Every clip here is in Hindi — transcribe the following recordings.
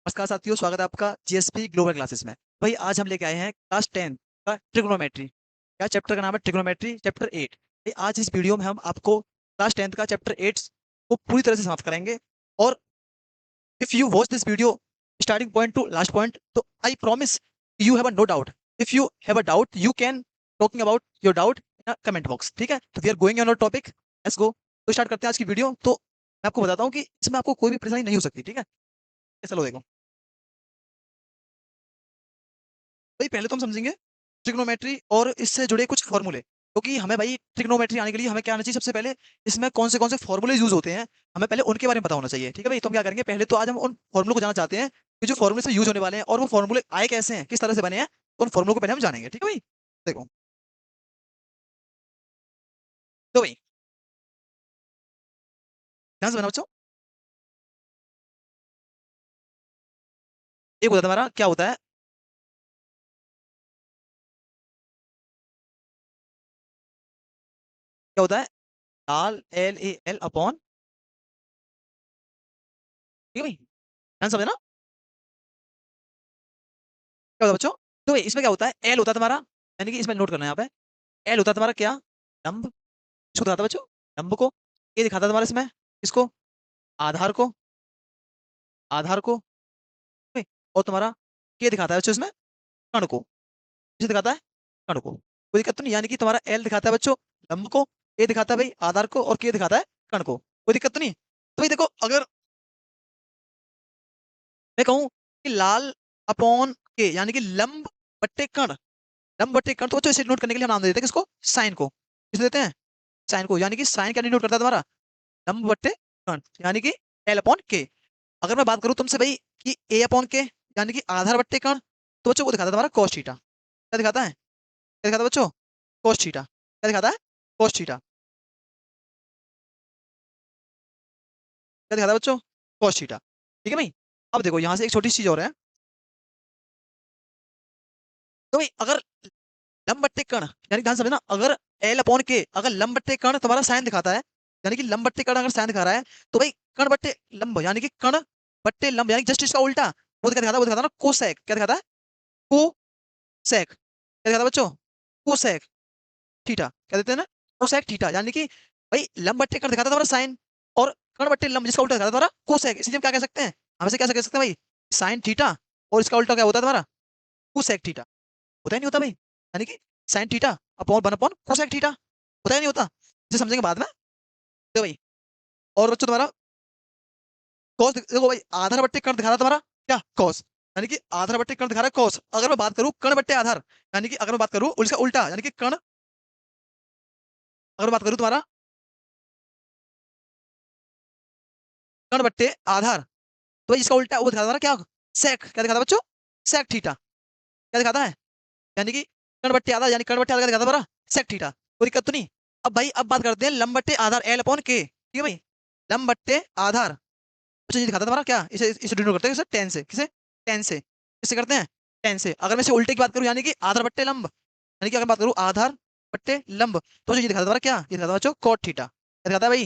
नमस्कार साथियों, स्वागत है आपका जीएसपी ग्लोबल क्लासेस में। भाई आज हम लेके आए हैं क्लास 10 का ट्रिग्नोमेट्री। क्या चैप्टर का नाम है? Trigonometry chapter 8। भाई आज इस वीडियो में हम आपको क्लास 10 का चैप्टर 8 को पूरी तरह से समाप्त कराएंगे। और if you watch this video starting point to last point, तो I promise you have a no doubt. If you have a doubt you can talking about your doubt in comment box. ठीक है, तो we are going on our topic. Let's go. तो स्टार्ट करते हैं आज की वीडियो। तो मैं आपको बताता हूँ कि इसमें आपको कोई भी परेशानी नहीं हो सकती। ठीक है, चलो देखो भाई। पहले तो हम समझेंगे ट्रिग्नोमेट्री और इससे जुड़े कुछ फॉर्मूले, क्योंकि हमें भाई ट्रिग्नोमेट्री आने के लिए हमें क्या आना चाहिए? सबसे पहले इसमें कौन से फॉर्मूले यूज होते हैं, हमें पहले उनके बारे में पता होना चाहिए। ठीक है भाई, तो हम क्या करेंगे, पहले तो आज हम उन फॉर्मूलों को जानना चाहते हैं कि जो फॉर्मूले से यूज होने वाले हैं और वो फॉर्मूले आए कैसे हैं, किस तरह से बने हैं। तो उन फॉर्मूलों को पहले हम जानेंगे। ठीक है भाई, देखो। तो भाई ध्यान से बना बच्चों। एक होता है हमारा, क्या होता है? क्या होता है? लाल एल ए एल अपॉन। ठीक है भाई, ध्यान समझे ना? क्या होता है बच्चों? तो भाई इसमें क्या होता है? एल होता है तुम्हारा, यानी कि इसमें नोट करना है यहाँ पे। एल होता है तुम्हारा क्या? लंब। किसको दिखाता है बच्चों? लंब को। ये दिखाता है तुम्हारा इसमें किसको? आधार को। आधार को। ठीक है? और तुम्हारा ये दिखाता है बच्चों इसमें कण को। किसे दिखाता है? कण को। कोई दिक्कत तो नहीं, यानी कि तुम्हारा एल दिखाता है बच्चों लंब को, ए दिखाता है भाई आधार को, और के दिखाता है कण को। कोई दिक्कत तो नहीं। तो भाई देखो, अगर मैं कहूँ कि लाल अपॉन के, यानी कि लंब बट्टे कण। लंब बट्टे कण, तो बच्चों इसे नोट करने के लिए हम नाम दे देते हैं किसको? साइन को। किसे देते हैं? साइन को। यानी कि साइन क्या नोट करता है तुम्हारा? लंब बट्टे कण, यानी कि एल अपॉन के। अगर मैं बात करूं तुमसे भाई कि ए अपॉन के, यानी कि आधार बट्टे कण, तो बच्चों को दिखाता है तुम्हारा कॉस थीटा। क्या दिखाता है? क्या दिखाता है बच्चों? Cos theta. क्या दिखाता है? Cos theta. क्या दिखाता है बच्चों? Cos theta. ठीक है भाई। अब देखो यहां से एक छोटी सी चीज और है। तो भाई अगर लंब बट्टे कण, यानी ध्यान समझना, अगर एल अपॉन के, अगर लंब बट्टे कण तुम्हारा साइन दिखाता है, यानी कि लंब बट्टे कण अगर साइन दिखा रहा है, तो भाई कण बट्टे लंब, यानी कि कण बट्टे लंब, यानी जस्ट इसका उल्टा, वो क्या दिखाता है? वो दिखाता है ना कोसेक। क्या दिखाता है? कोसेक। क्या दिखाता है बच्चों? Cosec theta. क्या देते हैं ना? Cosec theta. यानी कि भाई लंब बट्टे कण दिखाता है तुम्हारा साइन, और कण बट्टे लंब जिसका उल्टा दिखाता है तुम्हारा कोसेक। इसलिए हम क्या कह सकते हैं? हम इसे क्या कह सकते हैं भाई? साइन थीटा, और इसका उल्टा क्या होता है तुम्हारा? Cosec theta. होता ही नहीं होता भाई, यानी कि sine theta upon 1 upon cosec theta. होता ही नहीं होता। इसे समझेंगे बाद में। तो भाई और बच्चों तुम्हारा कॉस देखो भाई, आधार बट्टे कर्ण दिखा रहा है तुम्हारा क्या? कॉस। यानी कि आधार बट्टे कर्ण दिखा रहा है कॉस। अगर मैं बात करूं कर्ण बट्टे आधार, यानी कि अगर मैं बात करूं उसका उल्टा, यानी कि कर्ण, अगर बात करूं तुम्हारा कर्ण बट्टे आधार, तो भाई इसका उल्टा वो दिखाता है क्या? सेक। क्या दिखाता है बच्चों? Sec theta. क्या दिखाता है? यानी कि कर्ण बट्टे आधार, यानी कर्ण बट्टे आधार क्या दिखाता है तुम्हारा? Sec theta. कोई दिक्कत तो नहीं। अब भाई अब बात करते हैं लंब बट्टे आधार, एल अपॉन के। ठीक है भाई, लंब बट्टे आधार। अच्छा, ये दिखाता है तुम्हारा क्या? इसे इसे डिनोट करते हैं किसे? टेन से। किसे? टेन से। किससे करते हैं? टेन से। अगर मैं इसे उल्टे की बात करूं, यानी कि आधार बट्टे लंब, यानी कि अगर बात करूं आधार बट्टे लंब, तो ये दिखाता है तुम्हारा क्या? ये दिखाता है बच्चों कॉट थीटा। क्या दिखाता है भाई?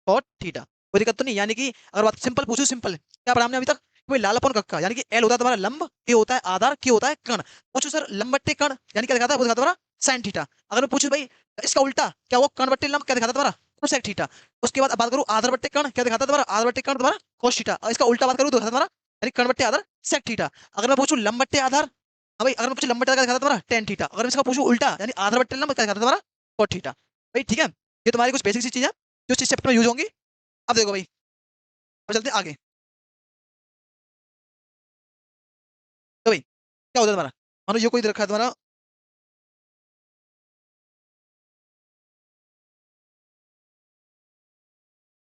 Cot theta. कोई दिक्कत तो नहीं। यानी कि अगर बात सिंपल पूछूं, सिंपल क्या पढ़ा हमने अभी तक? कोई लाल अपन कक्का, यानी कि एल होता है तुम्हारा लंब, ए होता है आधार, के होता है कण। पूछो सर लंब बट्टे कण, यानी क्या दिखाता है? वो दिखाता है तुम्हारा साइन थीटा। अगर मैं पूछूं भाई इसका उल्टा, क्या वो कण बट्टे लंब क्या दिखाता है तुम्हारा? Cosec theta. उसके बाद अब बात करूं आधार बट्टे कण, क्या दिखाता है तुम्हारा? आधार बट्टे कण तुम्हारा कोस थीटा। और इसका उल्टा बात करूं तो दिखाता है तुम्हारा, यानी कण बट्टे आधार सेक थीटा। अगर मैं पूछूं लंब बट्टे आधार, हाँ भाई, अगर मैं पूछूं लंब बट्टे आधार क्या दिखाता है तुम्हारा? Tan theta. अगर मैं इसका पूछूं उल्टा, यानी आधार बट्टे लंब क्या दिखाता है तुम्हारा? Cot theta. भाई ठीक है, ये तुम्हारी कुछ बेसिक सी चीज है जो इस चैप्टर में यूज होंगी। अब देखो भाई, अब चलते हैं आगे। तो भाई क्या होता है तुम्हारा? मानो ये कोई दे रखा है तुम्हारा।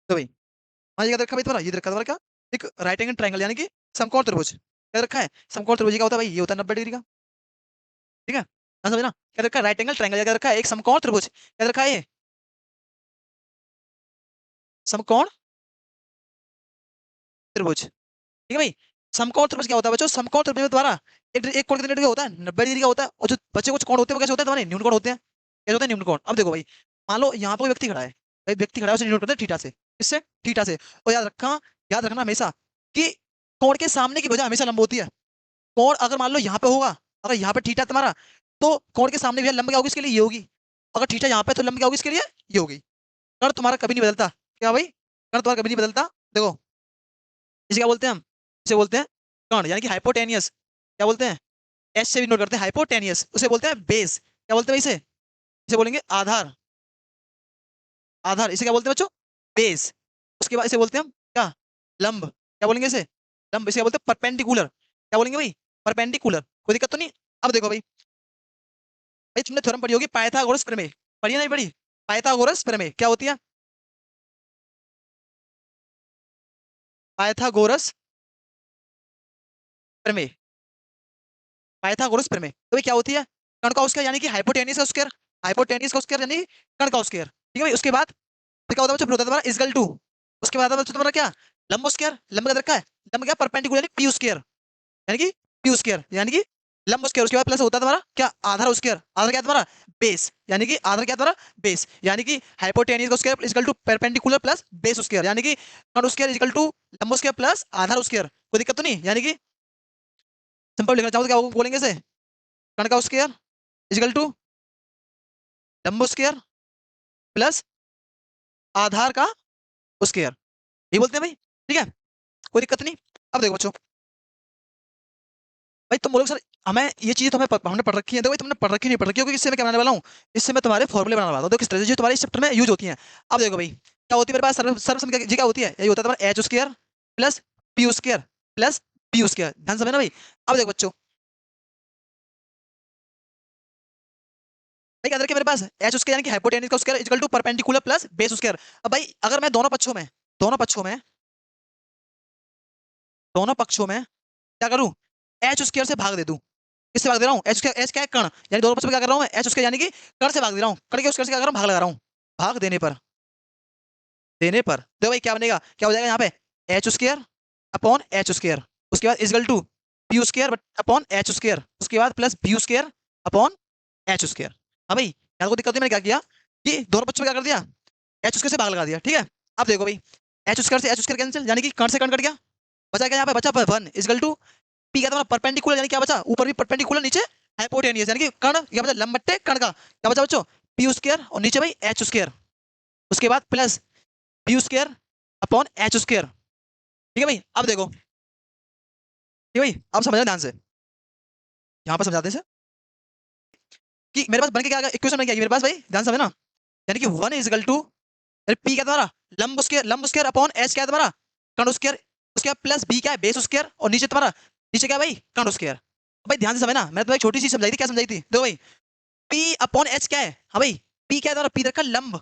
तो भाई हाँ, ये क्या रखा है भाई तुम्हारा? ये रखा है तुम्हारा क्या? एक राइट एंगल ट्रायंगल, यानी कि समकोण त्रिभुज। क्या रखा है? समकोण त्रिभुज का होता है भाई, ये होता है 90 डिग्री का। ठीक है, समझ ना? क्या रखा है? Right angle triangle. क्या रखा है? एक समकोण त्रिभुज। क्या रखा है? ये समकोण त्रिभुज। ठीक है भाई। समकोण त्रिभुज क्या होता है बच्चों? समकोण त्रिभुज में तुम्हारा एक कोण कितने डिग्री का होता है? 90 डिग्री का होता है। और जो बच्चे कुछ कोण होते हैं वो कैसे होते हैं तुम्हारे? न्यून कोण होते हैं। कैसे होते हैं? न्यून कोण। अब देखो भाई, मान लो यहाँ पर कोई व्यक्ति खड़ा है, भाई व्यक्ति खड़ा है, उसे न्यून करते हैं थीटा से। किससे? थीटा से। और याद रखना, याद रखना हमेशा कि कोण के सामने की भुजा हमेशा लंब होती है। कोण अगर मान लो यहाँ पे होगा, अगर यहाँ पे थीटा तुम्हारा, तो कोण के सामने भुजा लंब क्या होगी इसके लिए, ये होगी। अगर थीटा यहाँ पे तो लंब क्या होगी इसके लिए, ये होगी। कर्ण तुम्हारा कभी नहीं बदलता। क्या भाई, कर्ण तुम्हारा कभी नहीं बदलता। देखो इसे क्या बोलते हैं हम, इसे बोलते हैं कर्ण, यानी कि हाइपोटेनियस। क्या बोलते हैं, एस से भी नोट करते हैं, हाइपोटेनियस। उसे बोलते हैं बेस। क्या बोलते हैं भाई इसे, इसे बोलेंगे आधार। आधार इसे क्या बोलते हैं बच्चों, बेस। उसके बाद इसे बोलते हैं हम क्या, लंब। क्या बोलेंगे इसे, लंब। इसे क्या बोलते हैं, परपेंडिकुलर। क्या बोलेंगे भाई, परपेंडिकुलर। कोई दिक्कत तो नहीं। अब देखो भाई, भाई तुमने थ्योरम पढ़ी होगी पाइथागोरस प्रमेय, पढ़ी है नहीं पढ़ी, पाइथागोरस प्रमेय क्या होती है, पाइथागोरस प्रमेय। पाइथागोरस प्रमेय तो भाई क्या होती है, कर्ण का स्क्वायर यानी कि हाइपोटेनियस का स्क्वायर, हाइपोटेनियस का स्क्वायर यानी कर्ण का स्क्वायर। ठीक है भाई। उसके बाद फिर क्या होता है बच्चों, फिर होता है तुम्हारा इजकल टू। उसके बाद आता है बच्चों तुम्हारा क्या, लंब स्क्वायर। लंब का रखा है, लंब क्या, परपेंडिकुलर यानी पी स्क्वायर, यानी कि पी स्क्वायर यानी कि लंब स्क्वायर। उसके बाद प्लस होता है तुम्हारा क्या, आधार स्क्वायर। आधार क्या है तुम्हारा, बेस, यानी कि आधार क्या है तुम्हारा, बेस, यानी कि हाइपोटेनियस का square is equal to perpendicular plus base square, यानी कि कर्ण स्क्वायर इजकल टू लंब स्क्वायर प्लस आधार स्क्वायर। कोई दिक्कत तो नहीं, यानी कि सिंपल लिखना चाहो तो क्या बोलेंगे इसे, कर्ण का स्क्वायर इजकल टू लंब स्क्वायर प्लस आधार का स्क्वायर, ये बोलते हैं भाई। ठीक है, कोई दिक्कत नहीं। अब देखो बच्चों, भाई तुम बोलोगे सर हमें ये चीज तो हमने पढ़ रखी है। देखो भाई तुमने पढ़ रखी नहीं पढ़ रखी, क्योंकि इससे मैं क्या बनाने वाला हूँ, इससे मैं तुम्हारे फॉर्मूले बनाने वाला हूँ। देखो किस तरह से जो तुम्हारे इस चैप्टर में यूज होती है। अब देखो भाई क्या होती है मेरे पास, सर्वसम जी क्या होती है, यही होता है तुम्हारा h square plus p square plus b square. ध्यान समझना भाई। अब देखो बच्चों, भाई क्या रखिए मेरे पास, एच स्क्वायर यानी कि हाइपोटेन्यूज का square equal to perpendicular plus base square. अब भाई अगर मैं दोनों पक्षों में क्या करूं, एच स्क्वायर से भाग दे दूं। किससे भाग दे रहा हूँ, एच स्क्वायर, एच क्या है कण, यानी दोनों पक्षों में क्या कर रहा हूँ मैं, एच स्क्वायर यानी कि कण से भाग दे रहा हूँ। कण के स्क्वायर से क्या कर रहा हूँ, भाग लगा रहा हूँ। भाग देने पर देखो भाई क्या बनेगा, क्या हो जाएगा यहाँ पे, h square upon h square. उसके बाद is equal to p square upon h square. उसके बाद plus b square upon h square. हाँ भाई यहाँ को दिक्कत नहीं, मैंने क्या किया कि दोनों पक्षों में क्या कर दिया, एच स्क्वायर से भाग लगा दिया। ठीक है, अब देखो भाई एच स्क्वायर से एच स्क्वायर कैंसिल, यानी कि कण से कण कट गया। बचा क्या यहाँ पे, बचा वन इजगल टू पी का तुम्हारा परपेंडिकुलर, यानी क्या बचा, ऊपर भी परपेंडिकुलर नीचे हाइपोटेनियस, यानी कि कण, क्या बचा लंब बट्टे कण का, क्या बचा बच्चों, पी स्क्वायर और नीचे भाई एच स्क्वायर। उसके बाद plus b square upon h square. ठीक है भाई। अब देखो, ठीक है भाई, अब समझना ध्यान से, यहाँ पर समझाते हैं कि मेरे पास बन के क्या आ गया, इक्वेशन बन के आई मेरे पास भाई, ध्यान समझना। यानी कि one is equal to p क्या तुम्हारा, लंब स्क्वायर अपॉन एच क्या है तुम्हारा, कण स्क्वायर। उसके बाद प्लस बी क्या है, बेस स्क्वायर, और नीचे तुम्हारा, नीचे क्या है भाई, कण स्क्वायर। भाई ध्यान से समझना, मैंने तुम्हें एक छोटी सी समझाई थी, क्या समझाई थी, देखो भाई पी अपॉन एच क्या है, हाँ भाई पी क्या है तुम्हारा, पी रखा लंब,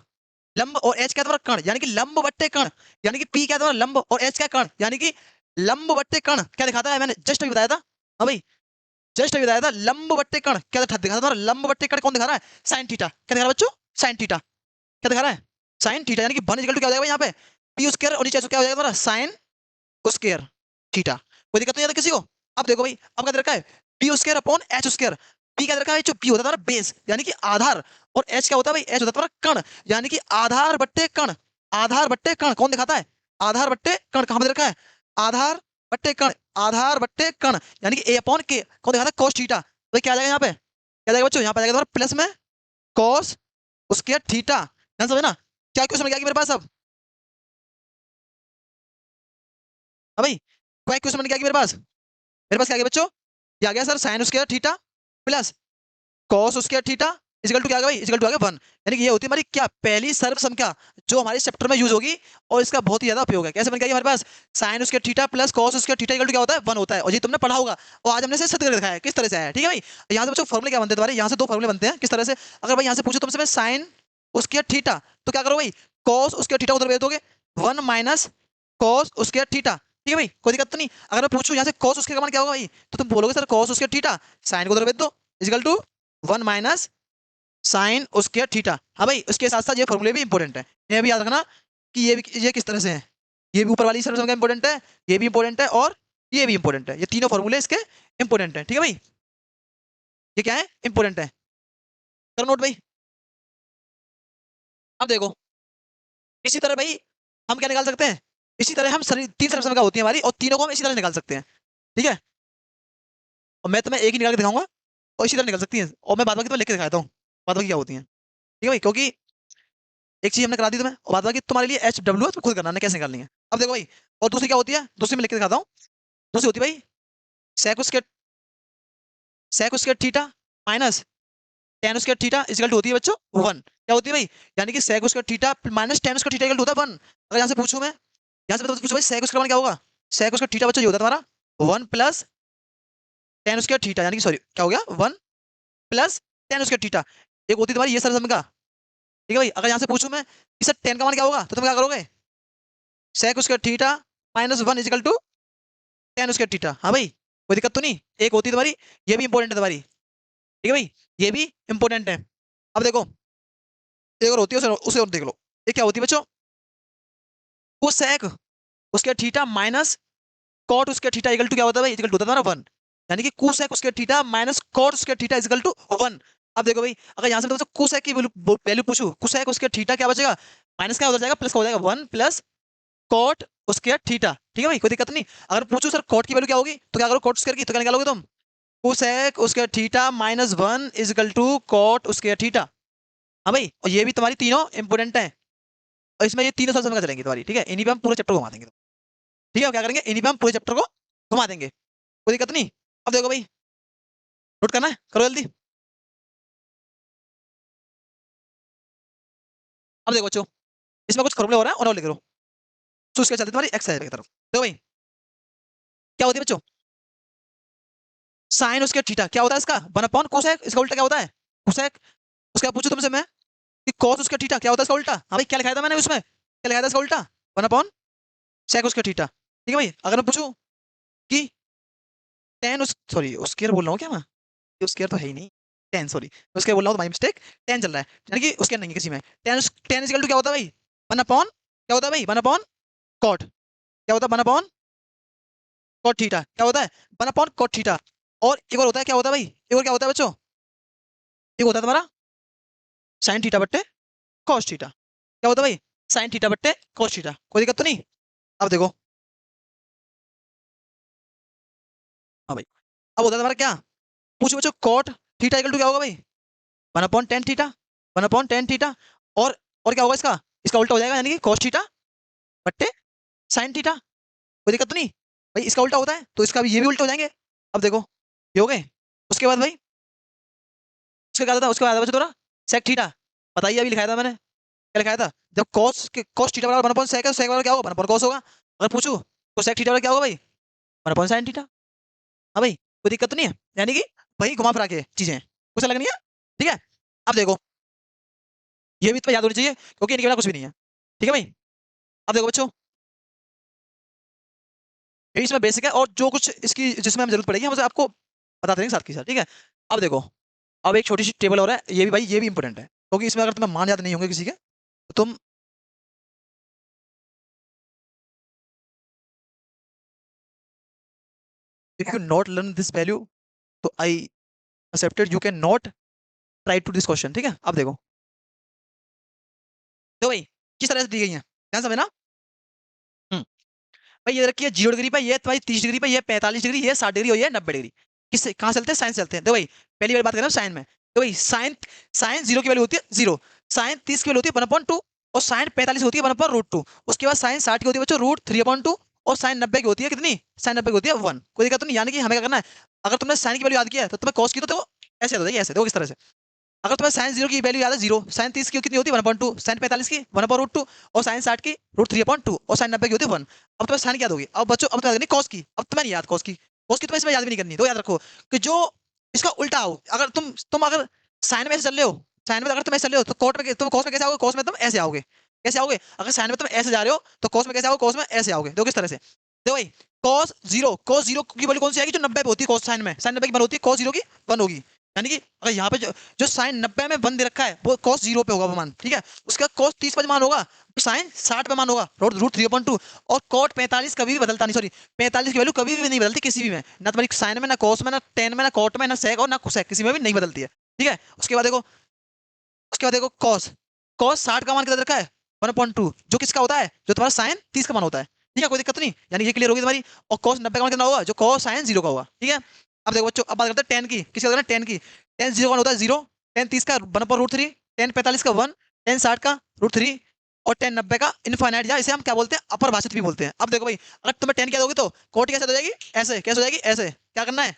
लंब और एच क्या है तुम्हारा कण, यानी कि लंब बट्टे कण, यानी कि पी क्या है तुम्हारा लंब और एच क्या है कण, यानी कि लंब बट्टे कण क्या दिखाता है, मैंने जस्ट अभी बताया था। हाँ भाई जस्ट अभी बताया था, लंब बट्टे कण क्या दिखा दिखा तुम्हारा, लंब बट्टे कण कौन दिखा रहा है, साइन थीटा। क्या दिखा रहा है बच्चों, साइन थीटा। क्या दिखा रहा है, साइन थीटा, यानी कि वन इक्वल टू क्या हो जाएगा यहाँ पे, पी स्क्वायर और नीचे क्या हो जाएगा तुम्हारा, साइन स्क्वायर थीटा। कोई दिक्कत नहीं आता किसी को। अब देखो भाई, अब क्या दे रखा है, P square upon h square. P क्या दे रखा है, जो पी होता है तुम्हारा बेस, यानी कि आधार, और एच क्या होता है भाई, एच होता है तुम्हारा कण, यानी कि आधार बट्टे कण। आधार बट्टे कण कौन दिखाता है, आधार बट्टे कण कहां पे दे रखा है, आधार बट्टे कण, आधार बट्टे कण, यानी कि ए अपॉन के कौन दिखाता है, कोस थीटा। तो क्या आ जाएगा यहाँ पे, क्या जाएगा बच्चों, यहाँ पे आ जाएगा तुम्हारा प्लस में कॉस स्क्वायर थीटा। ध्यान समझना, क्या क्वेश्चन क्या मेरे पास अब, हाँ भाई क्या क्वेश्चन बन गया कि मेरे पास क्या गया बच्चों, ये आ गया sir sine square theta plus cos square theta equal to क्या आ गया भाई, इक्वल टू आ गया वन। यानी कि ये होती है हमारी क्या, पहली सर्व संख्या जो हमारे चैप्टर में यूज होगी, और इसका बहुत ही ज्यादा उपयोग है। कैसे बन गया हमारे पास, sine square theta plus cos square theta equal to क्या होता है, वन होता है, और ये तुमने पढ़ा होगा, और आज हमने इसे सिद्ध कर दिखाया है किस तरह से है। ठीक है भाई, यहाँ से बच्चों फॉर्मुले क्या बनते हैं तुम्हारे, यहाँ से दो फॉर्मुले बनते हैं किस तरह से। अगर भाई यहाँ से पूछो तुमसे साइन स्क्वायर थीटा, तो क्या करो भाई, कॉस स्क्वायर थीटा उधर भेज दोगे, one minus cos square theta. ठीक है भाई, कोई दिक्कत तो नहीं। अगर मैं पूछूं यहाँ से कॉस स्क्वायर का मान क्या होगा भाई, तो तुम बोलोगे sir cos square theta, sine को उधर भेज दो, equal to one minus sine square theta. हाँ भाई उसके साथ साथ ये फॉर्मूले भी इंपॉर्टेंट है, ये भी याद रखना कि ये किस तरह से है। ये भी ऊपर वाली सर्व संख्या इंपॉर्टेंट है, ये भी इंपॉर्टेंट है, और ये भी इंपॉर्टेंट है। ये तीनों फॉर्मूले इसके इंपॉर्टेंट है। ठीक है भाई, ये क्या है, इंपॉर्टेंट है, करो नोट भाई। अब देखो इसी तरह भाई हम क्या निकाल सकते हैं, इसी तरह हम सारी 3 समीकरण होती है हमारी, और तीनों को हम इसी तरह निकाल सकते हैं, ठीक है। और मैं तुम्हें एक ही निकाल के दिखाऊंगा, और इसी तरह निकल सकती है, और मैं बाद बाकी तुम्हें लिख के दिखाता हूँ बाद बाकी क्या होती है, ठीक है भाई। क्योंकि एक चीज हमने करा दी तुम्हें, और बाद बाकी तुम्हारे लिए HW है, तुम खुद करना है कैसे निकालनी है। अब देखो भाई, और दूसरी क्या होती है, दूसरी मैं लिख के दिखाता हूँ। दूसरी होती है भाई सेक उसके थीटा माइनस टेन उसके थीटा इक्वल टू होती है बच्चों 1। क्या होती है भाई, यानी कि सेक उसके थीटा माइनस टेन उसका थीटा इक्वल टू होता है 1। अगर यहाँ से पूछूं मैं, यहाँ से पूछो भाई सेक उसका मान क्या होगा, सेक उसका थीटा बच्चों ये होता है तुम्हारा 1 प्लस टेन उसका थीटा, यानी कि सॉरी क्या हो गया 1 प्लस टेन उसका थीटा। एक होती है तुम्हारी ये सर का, ठीक है भाई। अगर यहाँ से पूछूं मैं कि सर टेन का मान क्या होगा, तो तुम क्या करोगे, सेक उसका theta minus 1 equal to tan उसका थीटा। हाँ भाई, कोई दिक्कत तो नहीं। एक होती है तुम्हारी, ये भी इंपॉर्टेंट है तुम्हारी, ठीक है भाई, ये भी इंपॉर्टेंट है। अब देखो एक और होती है, उसे और देख लो। ये क्या होती है बच्चों, कोसेक उसके थीटा माइनस कॉट उसके थीटा इक्वल टू क्या होता है भाई, इक्वल टू होता है तुम्हारा 1। यानी कि कोसेक उसके थीटा माइनस कॉट उसके थीटा इक्वल टू 1। अब देखो भाई, अगर यहाँ से तुमसे कोसेक की वैल्यू पूछूं, कोसेक उसके थीटा क्या बचेगा, माइनस क्या हो जाएगा, प्लस का हो जाएगा 1 प्लस कॉट उसके थीटा, ठीक है भाई, कोई दिक्कत नहीं। अगर पूछूं सर कॉट की वैल्यू क्या होगी, तो क्या करो कॉट स्क्वायर की, तो क्या निकालोगे तुम, कोसेक उसके theta minus 1 equal to cot उसके थीटा। हाँ भाई, और ये भी तुम्हारी तीनों इंपोर्टेंट है, और इसमें ये तीनों सब समझ चलेंगे तुम्हारी, ठीक है। इन्हीं पे हम पूरे चैप्टर को घुमा देंगे, ठीक है। क्या करेंगे, इन्हीं पे हम पूरे चैप्टर को घुमा देंगे, कोई दिक्कत नहीं। अब देखो भाई, नोट करना है, करो जल्दी। अब देखो बच्चों, इसमें कुछ फॉर्मूला हो रहा है और लिख लो, तो उसके चलते तुम्हारी एक्सरसाइज की तरफ देखो भाई। क्या होती है बच्चों, साइन उसके थीटा क्या होता है इसका 1 अपॉन कोसेक, इसका उल्टा क्या होता है कोसेक। उसका पूछू तुमसे मैं कि कॉस उसका थीटा क्या होता है इसका उल्टा। हाँ भाई, क्या लिखाया था मैंने उसमें, क्या लिखाया था इसका उल्टा 1 अपॉन सेक उसका थीटा, ठीक है भाई। अगर मैं पूछूं कि टेन उस सॉरी उसके बोल रहा हूँ क्या मैं, उसके तो है ही नहीं, टेन सॉरी उसके बोल रहा हूँ, माई मिस्टेक। टेन चल रहा है, यानी कि उसके नहीं है किसी में। टेन टेन इक्वल टू क्या होता है भाई, 1 अपॉन क्या होता है भाई, 1 अपॉन कॉट क्या होता है, 1 अपॉन कॉट थीटा क्या होता है, 1 अपॉन कॉट थीटा। और एक और होता है क्या होता है भाई, एक और क्या होता है बच्चों, एक होता है तुम्हारा साइन थीटा बट्टे कॉस थीटा। क्या होता है भाई, साइन थीटा बट्टे कॉस थीटा, कोई दिक्कत तो नहीं। अब देखो, हाँ भाई, अब होता है तुम्हारा क्या, पूछो बच्चों कॉट थीटा इक्वल टू क्या होगा भाई, 1 upon tan theta, 1 upon tan theta. और क्या होगा इसका, इसका उल्टा हो जाएगा, यानी कि कॉस थीटा बट्टे साइन थीटा, कोई दिक्कत तो नहीं। भाई इसका उल्टा होता है तो इसका भी ये भी उल्टा हो जाएंगे। अब देखो ये हो गए। उसके बाद भाई, उसके क्या था, उसके बाद बच्चों थोड़ा सेक थीटा, बताइए अभी लिखाया था मैंने, क्या लिखाया था, जब कॉस थीटा बराबर 1 अपॉन सेक है, तो सेक बराबर क्या होगा 1 अपॉन कॉस होगा। अगर पूछूं तो सेक थीटा बराबर क्या होगा भाई, 1 अपॉन साइन थीटा। हाँ भाई, कोई दिक्कत तो नहीं है, यानी कि भाई घुमा फिरा के चीजें कुछ अलग नहीं है, ठीक है। अब देखो, ये भी तो याद होनी चाहिए, क्योंकि इनके बिना कुछ भी नहीं है, ठीक है भाई। अब देखो बच्चों, यही इसमें बेसिक है, और जो कुछ इसकी जिसमें हमें जरूरत पड़ेगी हम उसे आपको बता देंगे साथ के साथ, ठीक है। अब देखो, अब एक छोटी सी टेबल हो रहा है, ये भी भाई ये भी इंपॉर्टेंट है, क्योंकि इसमें अगर तुम्हें मान याद नहीं होंगे किसी के, तो तुम if you not learn this value, तो I accepted you can not try to this question, ठीक है। अब देखो, तो भाई किस तरह से दी गई है ध्यान से ना। हम्म, भाई ये रखिए 0 डिग्री पे, ये तुम्हारी 30 डिग्री पे, ये 45 डिग्री, ये 60 डिग्री और ये 90 डिग्री। किससे कहाँ चलते हैं, साइन चलते हैं। देखो भाई, पहली बार बात करें साइन में, तो भाई साइन साइन 0 की वैल्यू होती है 0, साइन 30 की वैल्यू होती है 1/2, और साइन 45 होती है 1/√2। उसके बाद साइन 60 की होती है बच्चों √3/2, और साइन 90 की होती है कितनी, साइन 90 की होती है 1। कोई दिक्कत तो नहीं, यानी कि हमें क्या करना है, अगर तुमने साइन की वैल्यू याद किया है तो तुम्हें कॉस की तो ऐसे हो जाएगी, ऐसे देखो किस तरह से। अगर तुम्हें साइन 0 की वैल्यू याद है 0, साइन 30 की कितनी होती है 1/2, साइन 45 की 1/√2, और साइन 60 की √3/2, और साइन 90 की होती है 1। अब तुम्हें साइन क्या दोगे, अब बच्चों अब तुम्हें याद करनी कॉस की, अब तुम्हें नहीं याद कॉस की तुम्हें इसमें याद भी नहीं करनी। तो याद रखो कि जो इसका उल्टा हो, अगर तुम अगर साइन में ऐसे चल रहे हो, साइन में अगर तुम ऐसे चल रहे हो, तो कॉट में तुम कॉस में कैसे आओगे, कॉस में तुम ऐसे आओगे, कैसे आओगे, अगर साइन में तुम ऐसे जा रहे हो तो कॉस में कैसे आओगे, कॉस में ऐसे आओगे। देखो किस तरह से, देखो भाई, कॉस जीरो की वैल्यू कौन सी आएगी, जो 90 पे होती है कॉस साइन में, साइन 90 की 1 होती है, कॉस जीरो की 1 होगी। यानी कि अगर यहाँ पे जो साइन 90 में 1 दे रखा है, वो कॉस 0 पे होगा वो मान, ठीक है। उसका कॉस 30 पे मान होगा, साइन 60 पे मान होगा, √3/2। और कॉट 45 कभी भी बदलता नहीं, सॉरी 45 की वैल्यू कभी भी नहीं बदलती किसी भी में, ना तुम्हारी साइन में, ना कॉस में, ना टेन में, ना कॉट में, ना सेक और ना कोसेक, किसी में भी नहीं बदलती है, ठीक है। उसके बाद देखो कॉस कॉस 60 का मान कितना दे रखा है 1/2, जो किसका होता है, जो तुम्हारा साइन 30 का मान होता है। ठीक है, कोई दिक्कत नहीं, यानी ये क्लियर होगी तुम्हारी। और cos 90 का मान कितना होगा, जो cos sin 0 का होगा। ठीक है, अब देखो बच्चों, अब बात करते हैं tan की। किसी का tan की, tan 0 का मान होता है 0, tan 30 का 1/√3, tan 45 का 1, tan 60 का √3 और tan 90 का इनफाइनाइट, या इसे हम क्या बोलते हैं, अपर भाषित भी बोलते हैं। अब देखो भाई, अगर तुम्हें tan क्या दोगे तो cot कैसे हो जाएगी, ऐसे कैसे हो जाएगी, ऐसे क्या करना है,